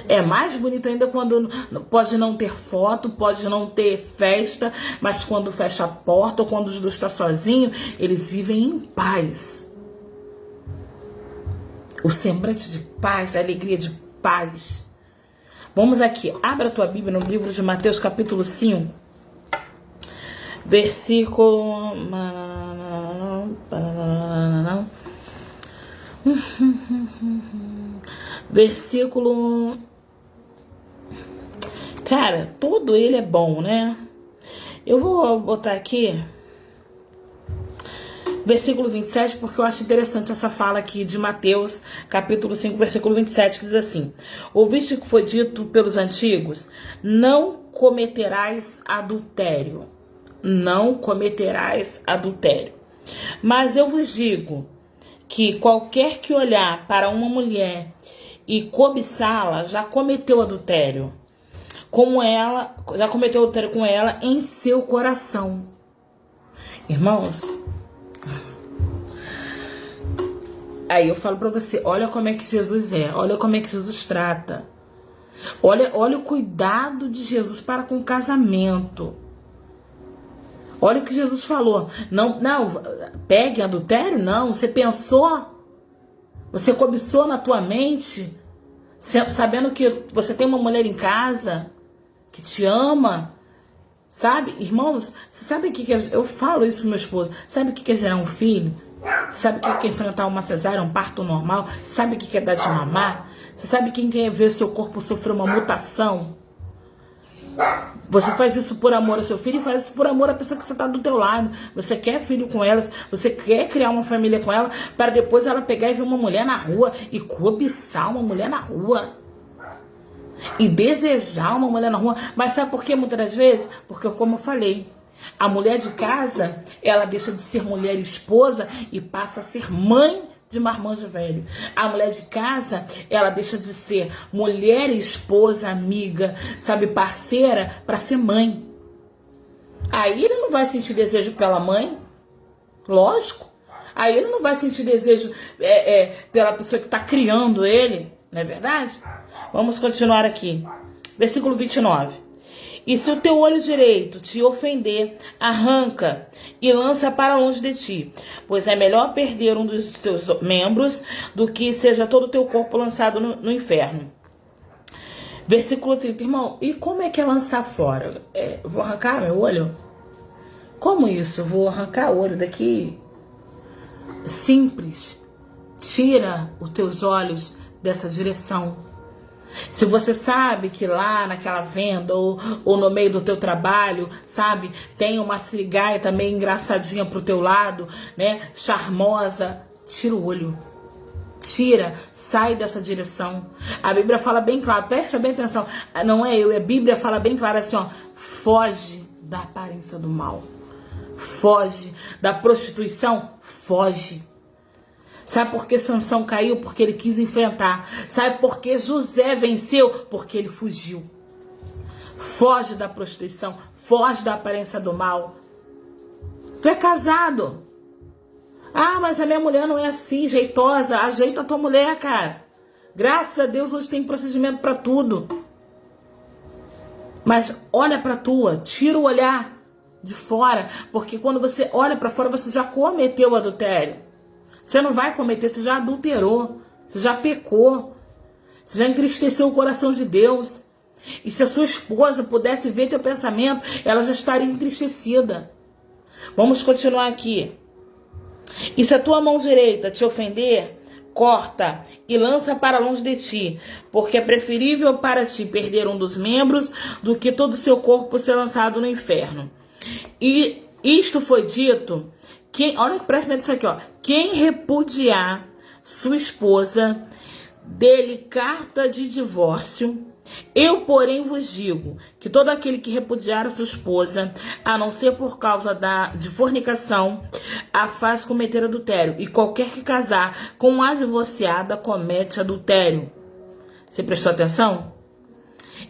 É mais bonito ainda quando pode não ter foto, pode não ter festa, mas quando fecha a porta ou quando os dois estão sozinhos, eles vivem em paz. O semblante de paz, a alegria de paz. Vamos aqui, abra a tua Bíblia no livro de Mateus capítulo 5, versículo... Versículo... Cara, todo ele é bom, né? Eu vou botar aqui versículo 27, porque eu acho interessante essa fala aqui de Mateus, capítulo 5, versículo 27, que diz assim: ouviste que foi dito pelos antigos, não cometerás adultério. Não cometerás adultério. Mas eu vos digo que qualquer que olhar para uma mulher e cobiçá-la, já cometeu adultério com ela em seu coração. Irmãos, aí eu falo para você, olha como é que Jesus é, olha como é que Jesus trata. Olha o cuidado de Jesus para com o casamento. Olha o que Jesus falou. Não, pegue adultério, não. Você pensou, você cobiçou na tua mente, sabendo que você tem uma mulher em casa que te ama, sabe? Irmãos, você sabe o que é? Eu falo isso pro meu esposo. Sabe o que é gerar um filho? Sabe o que é enfrentar uma cesárea, um parto normal? Sabe o que é dar de mamar? Você sabe quem quer ver seu corpo sofrer uma mutação? Você faz isso por amor ao seu filho e faz isso por amor à pessoa que você está do teu lado. Você quer filho com elas, você quer criar uma família com ela, para depois ela pegar e ver uma mulher na rua e cobiçar uma mulher na rua. E desejar uma mulher na rua. Mas sabe por quê muitas das vezes? Porque, como eu falei, a mulher de casa, ela deixa de ser mulher e esposa e passa a ser mãe de marmanjo velho. A mulher de casa, ela deixa de ser mulher e esposa, amiga, sabe, parceira, para ser mãe. Aí ele não vai sentir desejo pela mãe, lógico. Aí ele não vai sentir desejo pela pessoa que está criando ele, não é verdade? Vamos continuar aqui. Versículo 29. E se o teu olho direito te ofender, arranca e lança para longe de ti, pois é melhor perder um dos teus membros do que seja todo o teu corpo lançado no inferno. Versículo 30, irmão, e como é que é lançar fora? Vou arrancar meu olho? Como isso? Vou arrancar o olho daqui? Simples. Tira os teus olhos dessa direção. Se você sabe que lá naquela venda ou no meio do teu trabalho, sabe, tem uma sirigaia também engraçadinha pro teu lado, né, charmosa, tira o olho. Tira, sai dessa direção. A Bíblia fala bem claro, presta bem atenção, não é eu, a Bíblia fala bem claro assim, ó, foge da aparência do mal. Foge da prostituição, foge. Sabe por que Sansão caiu? Porque ele quis enfrentar. Sabe por que José venceu? Porque ele fugiu. Foge da prostituição. Foge da aparência do mal. Tu é casado. Ah, mas a minha mulher não é assim, jeitosa. Ajeita a tua mulher, cara. Graças a Deus hoje tem procedimento para tudo. Mas olha para tua. Tira o olhar de fora. Porque quando você olha para fora, você já cometeu o adultério. Você não vai cometer, você já adulterou, você já pecou, você já entristeceu o coração de Deus. E se a sua esposa pudesse ver teu pensamento, ela já estaria entristecida. Vamos continuar aqui. E se a tua mão direita te ofender, corta e lança para longe de ti, porque é preferível para ti perder um dos membros do que todo o seu corpo ser lançado no inferno. E isto foi dito... olha, presta atenção aqui, ó. Quem repudiar sua esposa, dê-lhe carta de divórcio. Eu, porém, vos digo que todo aquele que repudiar a sua esposa, a não ser por causa de fornicação, a faz cometer adultério. E qualquer que casar com uma divorciada comete adultério. Você prestou atenção?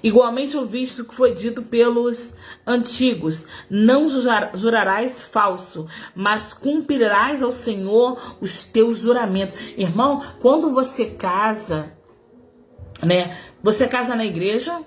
Igualmente ouviste o que foi dito pelos antigos: não jurarás falso, mas cumprirás ao Senhor os teus juramentos. Irmão, quando você casa, né? Você casa na igreja,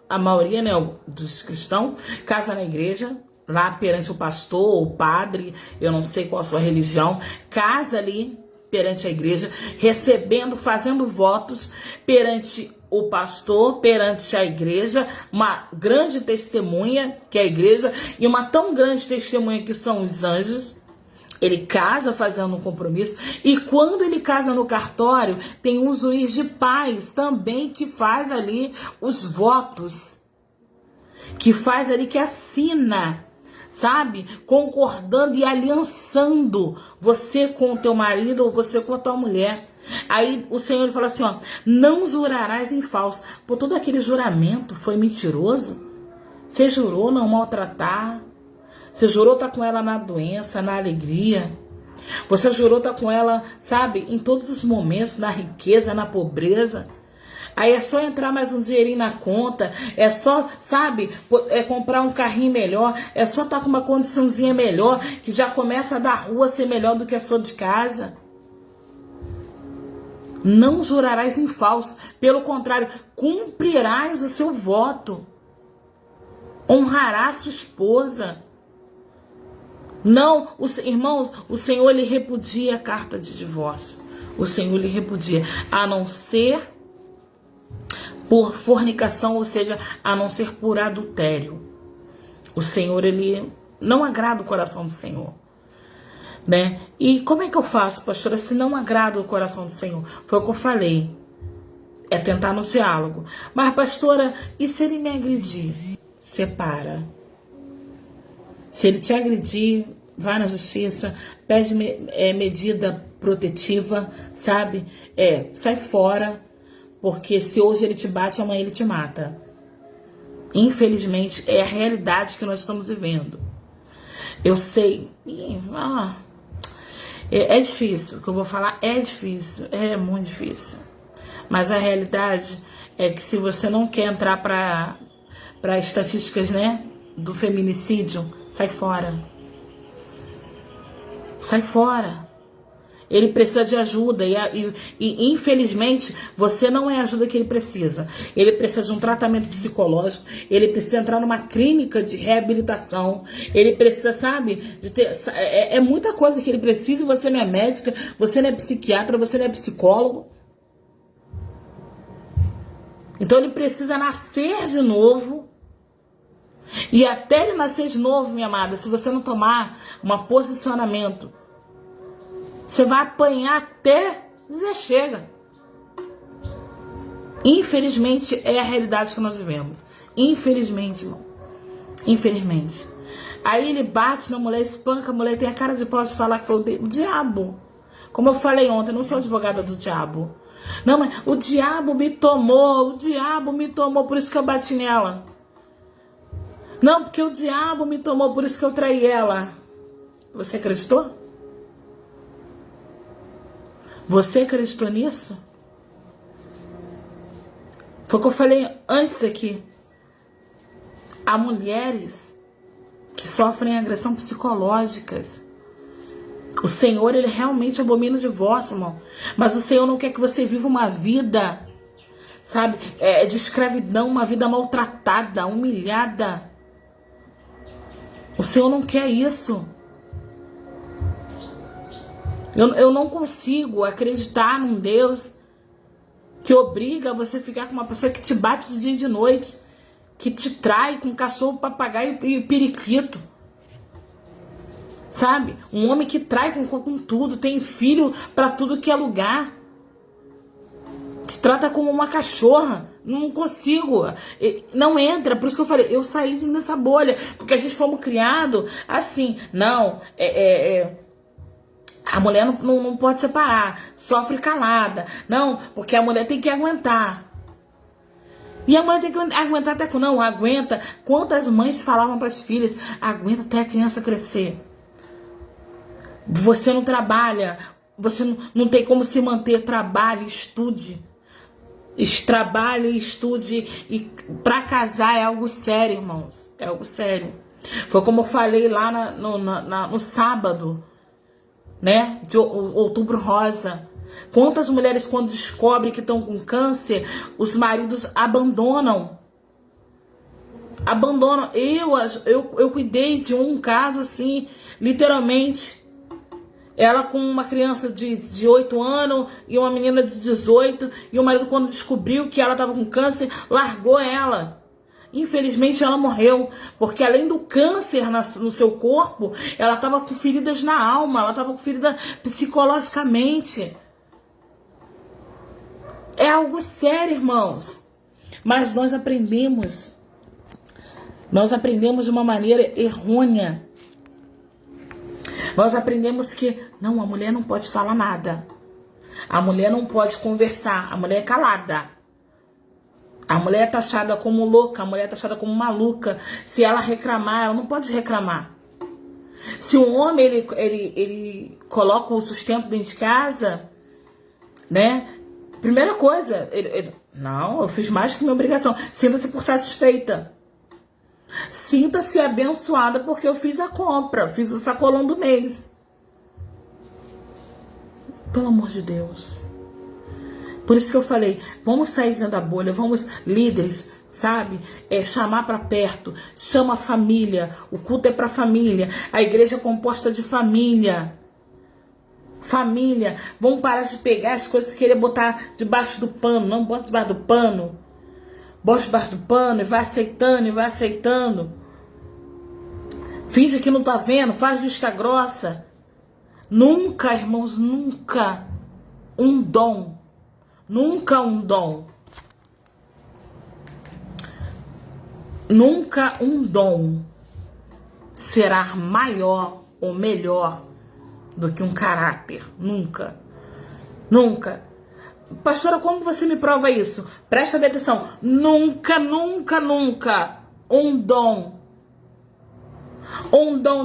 a maioria, né, dos cristãos, casa na igreja, lá perante o pastor, o padre, eu não sei qual a sua religião, casa ali perante a igreja, recebendo, fazendo votos perante o pastor, perante a igreja, uma grande testemunha, que é a igreja, e uma tão grande testemunha que são os anjos. Ele casa fazendo um compromisso, e quando ele casa no cartório, tem um juiz de paz também que faz ali os votos, que faz ali, que assina, sabe, concordando e aliançando você com o teu marido ou você com a tua mulher. Aí o Senhor fala assim, ó, não jurarás em falso. Por todo aquele juramento foi mentiroso. Você jurou não maltratar, você jurou estar com ela na doença, na alegria. Você jurou estar com ela, sabe, em todos os momentos, na riqueza, na pobreza. Aí é só entrar mais um dinheirinho na conta, é só, sabe, comprar um carrinho melhor, é só estar com uma condiçãozinha melhor, que já começa a da rua ser melhor do que a sua de casa. Não jurarás em falso, pelo contrário, cumprirás o seu voto. Honrarás sua esposa. Não, irmãos, o Senhor lhe repudia a carta de divórcio. O Senhor lhe repudia, a não ser por fornicação, ou seja, a não ser por adultério. O Senhor, ele não agrada o coração do Senhor, né? E como é que eu faço, pastora, se não agrada o coração do Senhor? Foi o que eu falei, é tentar no diálogo. Mas, pastora, e se ele me agredir? Separa. Se ele te agredir, vai na justiça, pede medida protetiva, sabe? Sai fora, porque se hoje ele te bate, amanhã ele te mata. Infelizmente, é a realidade que nós estamos vivendo. Eu sei, é difícil, o que eu vou falar é difícil, é muito difícil. Mas a realidade é que se você não quer entrar para estatísticas, né, do feminicídio, sai fora. Sai fora. Ele precisa de ajuda e infelizmente você não é a ajuda que ele precisa. Ele precisa de um tratamento psicológico, ele precisa entrar numa clínica de reabilitação, ele precisa, sabe, de ter, muita coisa que ele precisa e você não é médica, você não é psiquiatra, você não é psicólogo. Então ele precisa nascer de novo. E até ele nascer de novo, minha amada, se você não tomar um posicionamento, você vai apanhar até dizer chega. Infelizmente, é a realidade que nós vivemos. Infelizmente, irmão. Infelizmente. Aí ele bate na mulher, espanca a mulher, tem a cara de pau de falar que foi o diabo. Como eu falei ontem, eu não sou advogada do diabo. Não, mas o diabo me tomou, por isso que eu bati nela. Não, porque o diabo me tomou, por isso que eu traí ela. Você acreditou? Você acreditou nisso? Foi o que eu falei antes aqui. Há mulheres que sofrem agressão psicológicas. O Senhor, ele realmente abomina o divórcio, irmão. Mas o Senhor não quer que você viva uma vida, sabe, de escravidão, uma vida maltratada, humilhada. O Senhor não quer isso. Eu não consigo acreditar num Deus que obriga você a ficar com uma pessoa que te bate de dia e de noite, que te trai com cachorro, papagaio e periquito. Sabe? Um homem que trai com tudo, tem filho para tudo que é lugar. Te trata como uma cachorra. Não consigo. Não entra. Por isso que eu falei, eu saí dessa bolha. Porque a gente fomos criados assim. Não, a mulher não pode separar. Sofre calada. Não, porque a mulher tem que aguentar. E a mãe tem que aguentar até que não. Aguenta. Quantas mães falavam para as filhas? Aguenta até a criança crescer. Você não trabalha. Você não tem como se manter. Trabalhe, estude. Trabalhe, estude. E para casar é algo sério, irmãos. É algo sério. Foi como eu falei lá no sábado, né, de Outubro Rosa. Quantas mulheres, quando descobrem que estão com câncer, os maridos abandonam. Eu cuidei de um caso assim, literalmente. Ela com uma criança de 8 anos e uma menina de 18. E o marido, quando descobriu que ela estava com câncer, largou ela. Infelizmente ela morreu, porque além do câncer no seu corpo, ela estava com feridas na alma, ela estava com ferida psicologicamente. É algo sério, irmãos. Mas nós aprendemos de uma maneira errônea. Nós aprendemos que não, a mulher não pode falar nada. A mulher não pode conversar, a mulher é calada. A mulher é taxada como louca, a mulher é taxada como maluca. Se ela reclamar, ela não pode reclamar. Se um homem, ele coloca o sustento dentro de casa, né? Primeira coisa, não, eu fiz mais que minha obrigação. Sinta-se por satisfeita. Sinta-se abençoada porque eu fiz a compra, fiz o sacolão do mês. Pelo amor de Deus. Por isso que eu falei, vamos sair dentro da bolha, vamos, líderes, sabe? Chamar para perto, chama a família, o culto é para família, a igreja é composta de família. Família, vamos parar de pegar as coisas e querer botar debaixo do pano, não bota debaixo do pano. Bota debaixo do pano e vai aceitando, e vai aceitando. Finge que não tá vendo, faz vista grossa. Nunca, irmãos, nunca um dom. Nunca um dom. Nunca um dom será maior ou melhor do que um caráter. Nunca. Nunca. Pastora, como você me prova isso? Presta bem atenção. Nunca, nunca, nunca um dom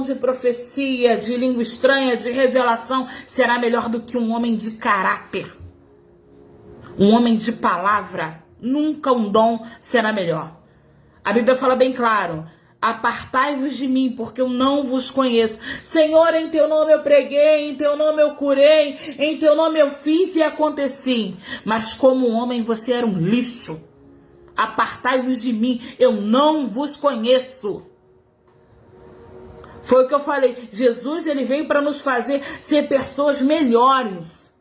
de profecia, de língua estranha, de revelação será melhor do que um homem de caráter. Um homem de palavra. Nunca um dom será melhor. A Bíblia fala bem claro. Apartai-vos de mim, porque eu não vos conheço. Senhor, em teu nome eu preguei, em teu nome eu curei, em teu nome eu fiz e aconteci. Mas como homem você era um lixo. Apartai-vos de mim, eu não vos conheço. Foi o que eu falei. Jesus, ele veio para nos fazer ser pessoas melhores.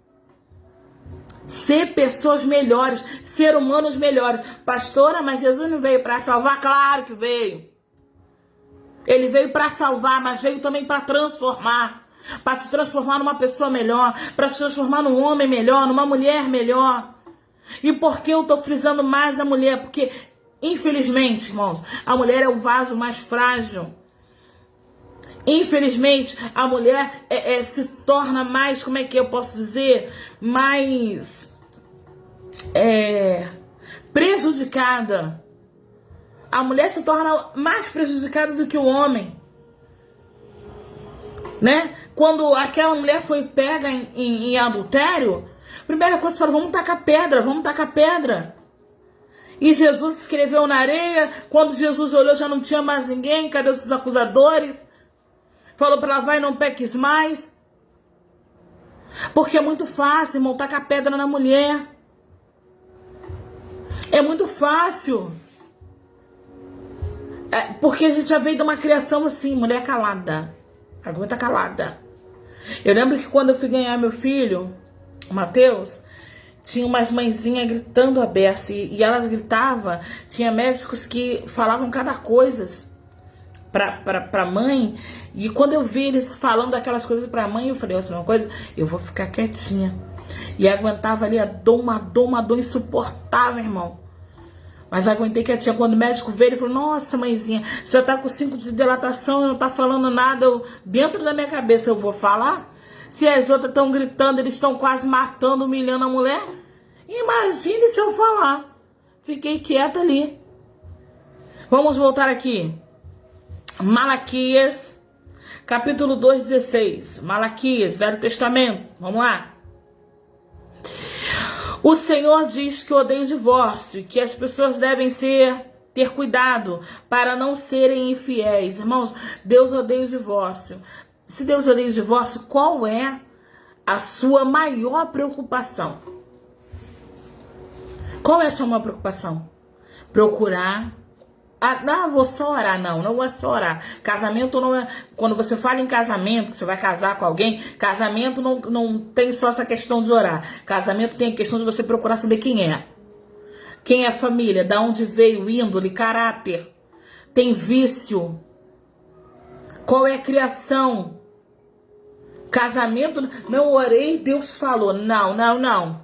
Ser pessoas melhores, ser humanos melhores. Pastora, mas Jesus não veio para salvar? Claro que veio. Ele veio para salvar, mas veio também para transformar. Para se transformar numa pessoa melhor. Para se transformar num homem melhor, numa mulher melhor. E por que eu estou frisando mais a mulher? Porque, infelizmente, irmãos, a mulher é o vaso mais frágil. Infelizmente, a mulher se torna mais, como é que eu posso dizer? Mais prejudicada. A mulher se torna mais prejudicada do que o homem. Né? Quando aquela mulher foi pega em adultério, a primeira coisa que falou, vamos tacar pedra. E Jesus escreveu na areia. Quando Jesus olhou, já não tinha mais ninguém. Cadê os seus acusadores? Falou para ela, vai, não peques mais. Porque é muito fácil, irmão, tacar pedra na mulher. É muito fácil. Porque a gente já veio de uma criação assim, mulher calada. Aguenta calada. Eu lembro que quando eu fui ganhar meu filho, o Matheus, tinha umas mãezinhas gritando a beça. E elas gritavam, tinha médicos que falavam cada coisa pra mãe. E quando eu vi eles falando aquelas coisas pra mãe, eu falei, assim, uma coisa, eu vou ficar quietinha. E aguentava ali uma dor insuportável, irmão. Mas aguentei quietinha. Quando o médico veio, ele falou, nossa, mãezinha, já tá com 5 de dilatação e não tá falando nada. Dentro da minha cabeça, eu vou falar? Se as outras estão gritando, eles estão quase matando, humilhando a mulher. Imagine se eu falar. Fiquei quieta ali. Vamos voltar aqui. Malaquias, capítulo 2:16. Malaquias, Velho Testamento. Vamos lá. O Senhor diz que odeia o divórcio e que as pessoas devem ter cuidado para não serem infiéis. Irmãos, Deus odeia o divórcio. Se Deus odeia o divórcio, qual é a sua maior preocupação? Qual é a sua maior preocupação? Procurar. Não, vou só orar. Não vou só orar. Casamento não é... Quando você fala em casamento, que você vai casar com alguém, casamento não tem só essa questão de orar. Casamento tem a questão de você procurar saber quem é. Quem é a família, da onde veio, índole, caráter. Tem vício. Qual é a criação? Casamento, não orei, Deus falou. Não.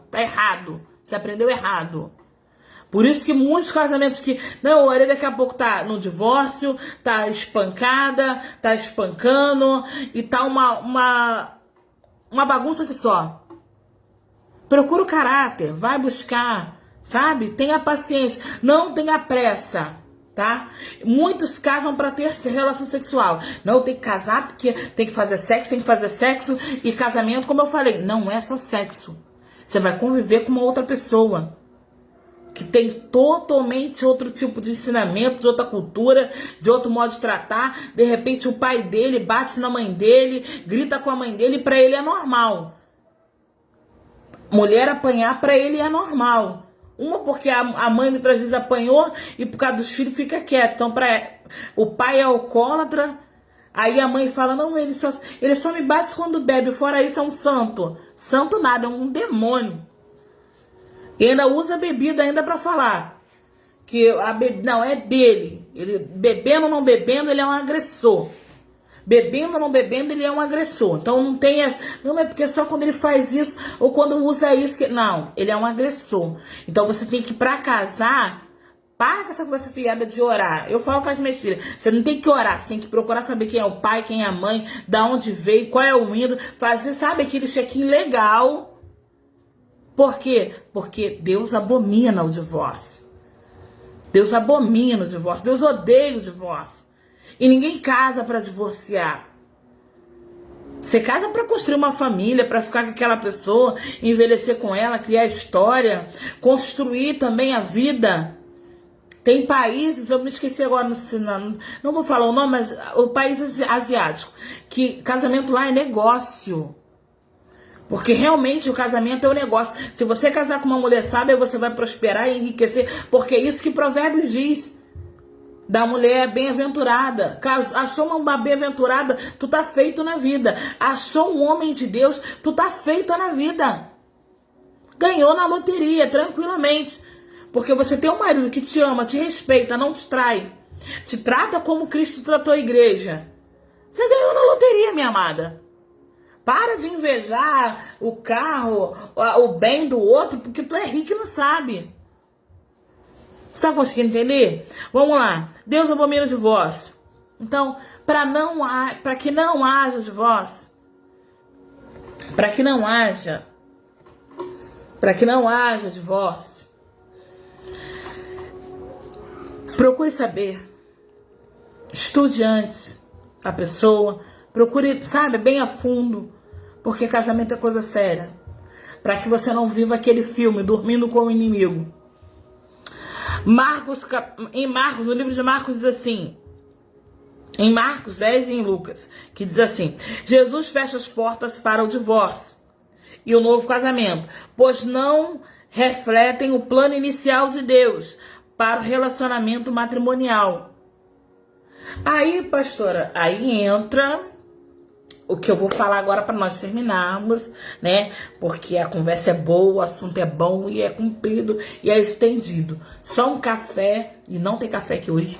Tá errado. Você aprendeu errado. Por isso que muitos casamentos que... Não, orei, daqui a pouco tá no divórcio, tá espancada, tá espancando, e tá uma bagunça que só. Procura o caráter, vai buscar, sabe? Tenha paciência, não tenha pressa, tá? Muitos casam para ter relação sexual. Não, tem que casar porque tem que fazer sexo, e casamento, como eu falei, não é só sexo. Você vai conviver com uma outra pessoa que tem totalmente outro tipo de ensinamento, de outra cultura, de outro modo de tratar. De repente o pai dele bate na mãe dele, grita com a mãe dele, para ele é normal. Mulher apanhar para ele é normal. Uma porque a mãe muitas vezes apanhou e por causa dos filhos fica quieta. Então o pai é alcoólatra, aí a mãe fala, não, ele só me bate quando bebe, fora isso é um santo. Santo nada, é um demônio. E ainda usa a bebida ainda para falar que não, é dele. Ele bebendo ou não bebendo, ele é um agressor. Bebendo ou não bebendo, ele é um agressor. Então não tem essa, não é porque só quando ele faz isso ou quando usa isso que não, ele é um agressor. Então você tem que, para casar, para com essa conversa fiada de orar. Eu falo com as minhas filhas, você não tem que orar, você tem que procurar saber quem é o pai, quem é a mãe, da onde veio, qual é o ídolo, fazer, sabe, aquele check-in legal. Por quê? Porque Deus abomina o divórcio. Deus abomina o divórcio. Deus odeia o divórcio. E ninguém casa para divorciar. Você casa para construir uma família, para ficar com aquela pessoa, envelhecer com ela, criar história, construir também a vida. Tem países, eu me esqueci agora, não vou falar o nome, mas o país asiático, que casamento lá é negócio. Porque realmente o casamento é um negócio. Se você casar com uma mulher sábia, você vai prosperar e enriquecer. Porque é isso que Provérbios diz. Da mulher bem-aventurada. Achou uma bem-aventurada, tu tá feito na vida. Achou um homem de Deus, tu tá feita na vida. Ganhou na loteria, tranquilamente. Porque você tem um marido que te ama, te respeita, não te trai. Te trata como Cristo tratou a igreja. Você ganhou na loteria, minha amada. Para de invejar o carro, o bem do outro, porque tu é rico e não sabe. Você está conseguindo entender? Vamos lá. Deus abomina o divórcio. Então, para que não haja divórcio, para que não haja divórcio, procure saber, estude antes a pessoa, procure, sabe, bem a fundo, porque casamento é coisa séria. Para que você não viva aquele filme, Dormindo com o Inimigo. Em Marcos, no livro de Marcos diz assim, em Marcos 10 e em Lucas, que diz assim, Jesus fecha as portas para o divórcio e o novo casamento, pois não refletem o plano inicial de Deus para o relacionamento matrimonial. Aí, pastora, aí entra o que eu vou falar agora para nós terminarmos, né? Porque a conversa é boa, o assunto é bom e é comprido e é estendido. Só um café, e não tem café aqui hoje,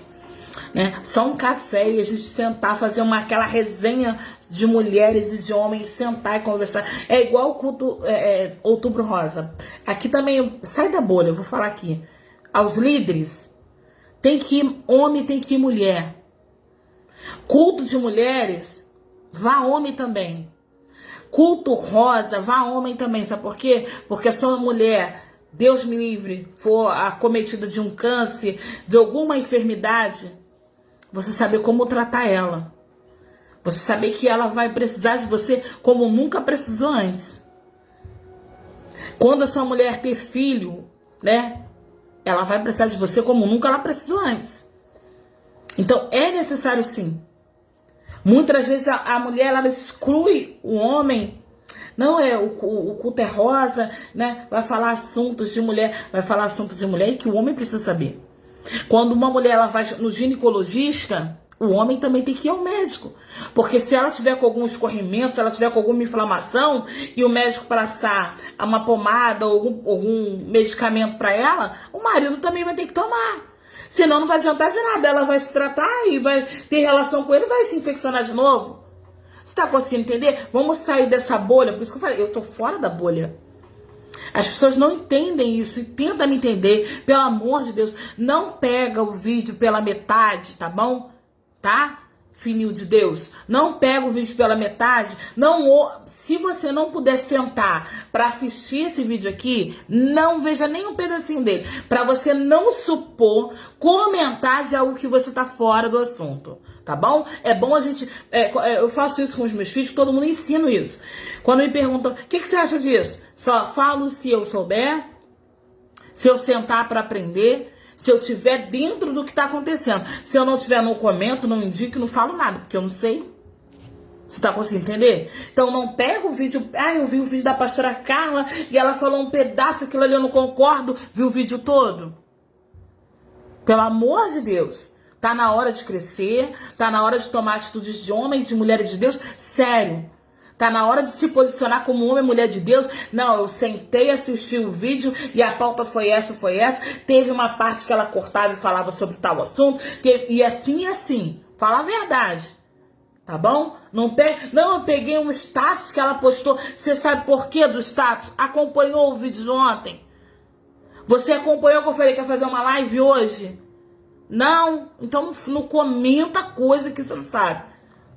né? Só um café e a gente sentar, fazer aquela resenha de mulheres e de homens, sentar e conversar. É igual o culto Outubro Rosa. Aqui também, sai da bolha, eu vou falar aqui. Aos líderes, tem que ir homem, tem que ir mulher. Culto de mulheres, vá homem também. Culto rosa, vá homem também. Sabe por quê? Porque se uma mulher, Deus me livre, for acometida de um câncer, de alguma enfermidade, você saber como tratar ela. Você saber que ela vai precisar de você como nunca precisou antes. Quando a sua mulher ter filho, né? Ela vai precisar de você como nunca ela precisou antes. Então, é necessário sim. Muitas vezes a mulher, ela exclui o homem. Não é, o culto é rosa, né? Vai falar assuntos de mulher, e que o homem precisa saber. Quando uma mulher ela vai no ginecologista, o homem também tem que ir ao médico. Porque se ela tiver com algum escorrimento, se ela tiver com alguma inflamação, e o médico passar uma pomada ou algum medicamento para ela, o marido também vai ter que tomar. Senão não vai adiantar de nada. Ela vai se tratar e vai ter relação com ele e vai se infeccionar de novo. Você está conseguindo entender? Vamos sair dessa bolha. Por isso que eu falei, eu estou fora da bolha. As pessoas não entendem isso e tentam me entender. Pelo amor de Deus, não pega o vídeo pela metade, tá bom? Tá? filho de Deus. Não pega o vídeo pela metade. Se você não puder sentar para assistir esse vídeo aqui, não veja nem um pedacinho dele, para você não supor, comentar de algo que você tá fora do assunto, tá bom? É bom a gente... eu faço isso com os meus filhos, todo mundo ensina isso. Quando me perguntam, o que você acha disso? Só falo se eu souber, se eu sentar para aprender, se eu estiver dentro do que está acontecendo. Se eu não estiver, não comento, não indico, não falo nada, porque eu não sei. Você está conseguindo entender? Então não pega o vídeo... eu vi o vídeo da pastora Carla e ela falou um pedaço, aquilo ali eu não concordo. Vi o vídeo todo? Pelo amor de Deus. Tá na hora de crescer, tá na hora de tomar atitudes de homens, de mulheres de Deus. Sério. Tá na hora de se posicionar como homem e mulher de Deus. Não, eu sentei, assisti o vídeo e a pauta foi essa. Teve uma parte que ela cortava e falava sobre tal assunto. E assim. Fala a verdade. Tá bom? Não, eu peguei um status que ela postou. Você sabe por quê do status? Acompanhou o vídeo de ontem? Você acompanhou que eu falei que ia fazer uma live hoje? Não? Então não comenta coisa que você não sabe.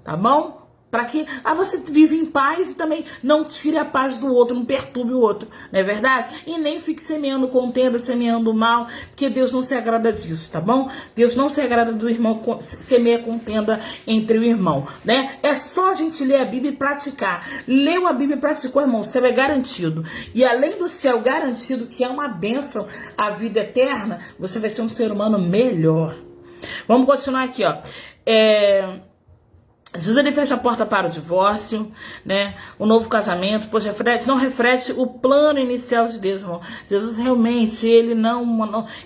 Tá bom? Para que você vive em paz e também não tire a paz do outro, não perturbe o outro, não é verdade? E nem fique semeando contenda, semeando mal, porque Deus não se agrada disso, tá bom? Deus não se agrada do irmão semear contenda entre o irmão, né? É só a gente ler a Bíblia e praticar. Leu a Bíblia e praticou, irmão, o céu é garantido. E além do céu garantido, que é uma bênção, a vida eterna, você vai ser um ser humano melhor. Vamos continuar aqui, ó. Jesus, ele fecha a porta para o divórcio, né? O novo casamento, pois não reflete o plano inicial de Deus, irmão. Jesus realmente, ele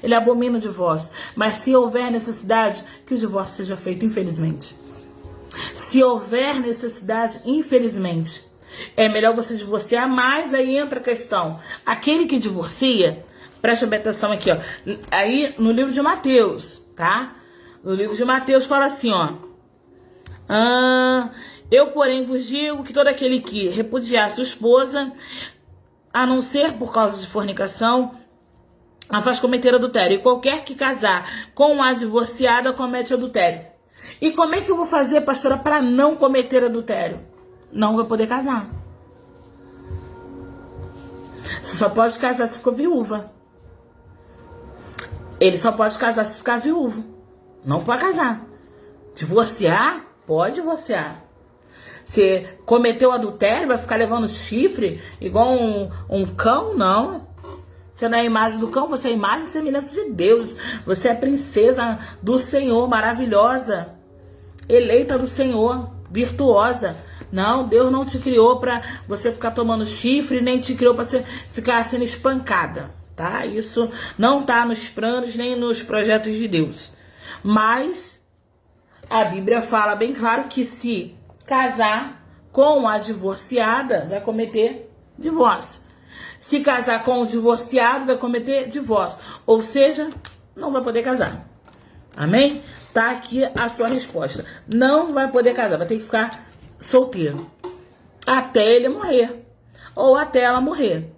ele abomina o divórcio. Mas se houver necessidade, que o divórcio seja feito, infelizmente. Se houver necessidade, infelizmente, é melhor você divorciar, mas aí entra a questão. Aquele que divorcia, preste bem atenção aqui, ó. Aí no livro de Mateus, tá? No livro de Mateus fala assim, ó. Eu, porém, vos digo que todo aquele que repudiar sua esposa, a não ser por causa de fornicação, a faz cometer adultério. E qualquer que casar com a divorciada comete adultério. E como é que eu vou fazer, pastora, para não cometer adultério? Não vai poder casar. Você só pode casar se for viúva. Ele só pode casar se ficar viúvo. Não pode casar. Divorciar? Pode divorciar. Se cometeu adultério, vai ficar levando chifre igual um cão? Não. Você não é a imagem do cão, você é a imagem e semelhança de Deus. Você é princesa do Senhor, maravilhosa. Eleita do Senhor, virtuosa. Não, Deus não te criou para você ficar tomando chifre, nem te criou para você ficar sendo espancada, tá? Isso não tá nos planos nem nos projetos de Deus. Mas a Bíblia fala bem claro que se casar com a divorciada, vai cometer divórcio. Se casar com o divorciado, vai cometer divórcio. Ou seja, não vai poder casar. Amém? Tá aqui a sua resposta. Não vai poder casar, vai ter que ficar solteiro. Até ele morrer. Ou até ela morrer.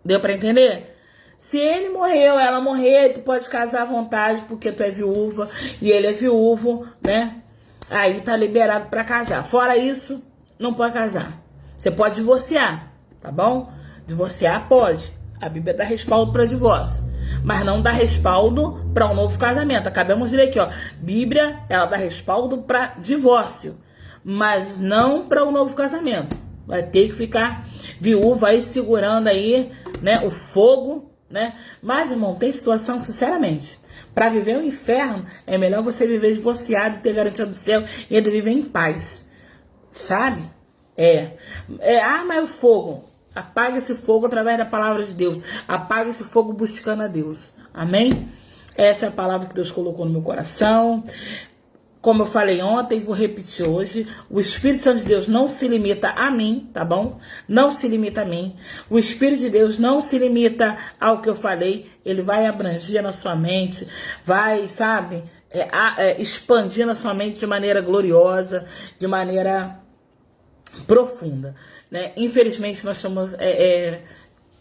Deu pra entender? Se ele morrer ou ela morrer, tu pode casar à vontade, porque tu é viúva e ele é viúvo, né? Aí tá liberado pra casar. Fora isso, não pode casar. Você pode divorciar, tá bom? Divorciar pode. A Bíblia dá respaldo para divórcio, mas não dá respaldo para um novo casamento. Acabamos de ler aqui, ó. Bíblia, ela dá respaldo para divórcio, mas não para um novo casamento. Vai ter que ficar viúva aí segurando aí, né, o fogo, né? Mas, irmão, tem situação que, sinceramente, para viver o inferno, é melhor você viver divorciado, ter garantia do céu e ainda viver em paz. Sabe? Mas o fogo. Apaga esse fogo através da palavra de Deus. Apaga esse fogo buscando a Deus. Amém? Essa é a palavra que Deus colocou no meu coração. Como eu falei ontem, vou repetir hoje. O Espírito Santo de Deus não se limita a mim, tá bom? Não se limita a mim. O Espírito de Deus não se limita ao que eu falei. Ele vai abranger na sua mente. Vai, sabe, expandir na sua mente de maneira gloriosa, de maneira profunda, né? Infelizmente, nós estamos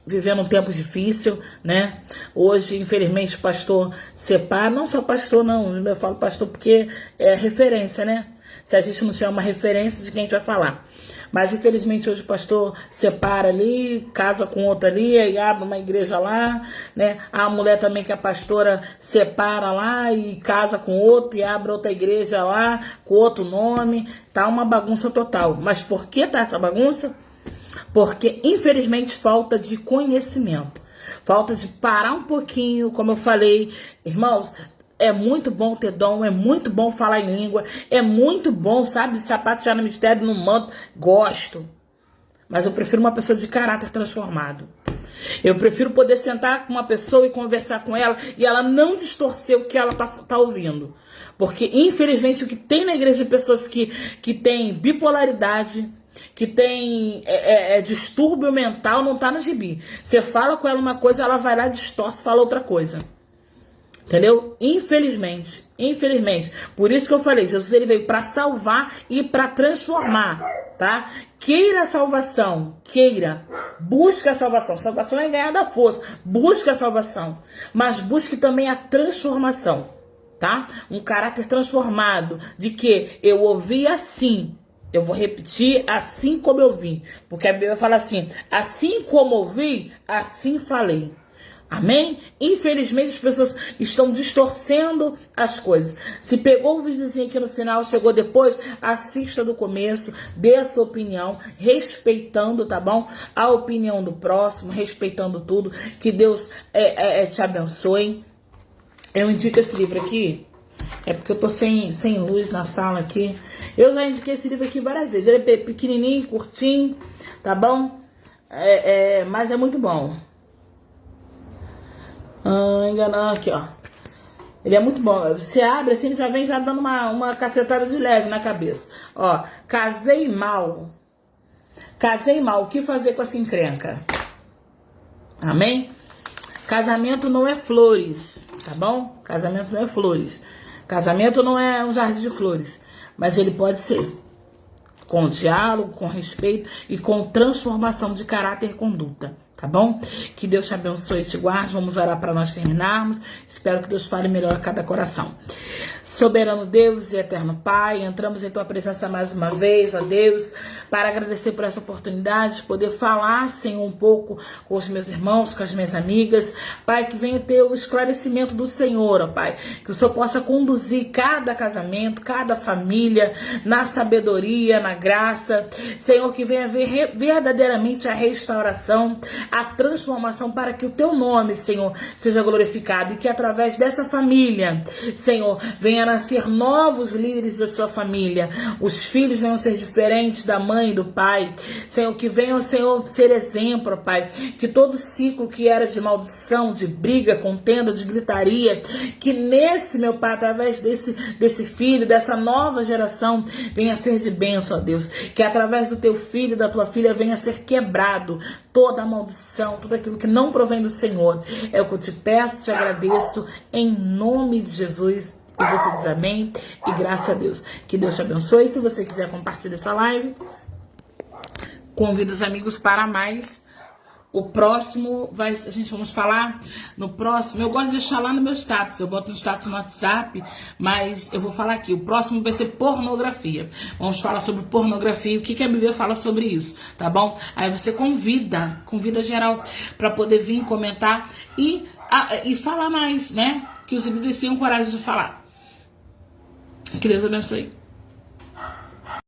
vivendo um tempo difícil, né? Hoje, infelizmente, o pastor separa, não só pastor, não, eu falo pastor porque é referência, né? se a gente não tiver uma referência de quem a gente vai falar. Mas infelizmente hoje o pastor separa ali, casa com outra ali, e abre uma igreja lá, né? A mulher também que é pastora separa lá e casa com outro e abre outra igreja lá com outro nome. Tá uma bagunça total. Mas por que tá essa bagunça? Porque infelizmente falta de conhecimento. Falta de parar um pouquinho, como eu falei, irmãos. É muito bom ter dom, é muito bom falar em língua, é muito bom, sabe, sapatear no mistério, no manto. Gosto. Mas eu prefiro uma pessoa de caráter transformado. Eu prefiro poder sentar com uma pessoa e conversar com ela e ela não distorcer o que ela tá ouvindo. Porque, infelizmente, o que tem na igreja de pessoas que tem bipolaridade, que tem distúrbio mental, não tá no gibi. Você fala com ela uma coisa, ela vai lá, distorce e fala outra coisa. Entendeu? Infelizmente. Por isso que eu falei, Jesus ele veio para salvar e para transformar, tá? Queira a salvação, queira. Busca a salvação. Salvação é ganhar da força. Busca a salvação. Mas busque também a transformação, tá? Um caráter transformado. De que eu ouvi assim. Eu vou repetir assim como eu vi. Porque a Bíblia fala assim, assim como ouvi, assim falei. Amém? Infelizmente as pessoas estão distorcendo as coisas. Se pegou um videozinho aqui no final, chegou depois, assista do começo, dê a sua opinião, respeitando, tá bom? A opinião do próximo, respeitando tudo. Que Deus te abençoe. Eu indico esse livro aqui, porque eu tô sem luz na sala aqui. Eu já indiquei esse livro aqui várias vezes. Ele é pequenininho, curtinho, tá bom? Mas é muito bom. Enganando aqui, ó. Ele é muito bom. Você abre assim, ele já vem dando uma cacetada de leve na cabeça. Ó, casei mal. Casei mal. O que fazer com essa encrenca? Amém? Casamento não é flores, tá bom? Casamento não é flores. Casamento não é um jardim de flores. Mas ele pode ser. Com diálogo, com respeito e com transformação de caráter e conduta. Tá bom? Que Deus te abençoe e te guarde. Vamos orar para nós terminarmos. Espero que Deus fale melhor a cada coração. Soberano Deus e eterno Pai, entramos em Tua presença mais uma vez, ó Deus, para agradecer por essa oportunidade de poder falar, Senhor, um pouco com os meus irmãos, com as minhas amigas. Pai, que venha ter o esclarecimento do Senhor, ó Pai. Que o Senhor possa conduzir cada casamento, cada família, na sabedoria, na graça. Senhor, que venha ver verdadeiramente a restauração, a transformação, para que o Teu nome, Senhor, seja glorificado. E que através dessa família, Senhor, venha nascer novos líderes da sua família. Os filhos venham ser diferentes da mãe e do pai. Senhor, que venham, Senhor, ser exemplo, Pai. Que todo ciclo que era de maldição, de briga, contenda, de gritaria, que nesse, meu Pai, através desse filho, dessa nova geração, venha ser de bênção, ó Deus. Que através do Teu filho e da Tua filha venha ser quebrado toda a maldição, tudo aquilo que não provém do Senhor. É o que eu te peço, te agradeço, em nome de Jesus. E você diz amém e graças a Deus. Que Deus te abençoe. Se você quiser compartilhar essa live, convido os amigos para mais. O próximo, vamos falar no próximo. Eu gosto de deixar lá no meu status. Eu boto no status no WhatsApp, mas eu vou falar aqui. O próximo vai ser pornografia. Vamos falar sobre pornografia. O que a Bíblia fala sobre isso, tá bom? Aí você convida geral para poder vir comentar e falar mais, né? Que os líderes tenham coragem de falar. Que Deus abençoe.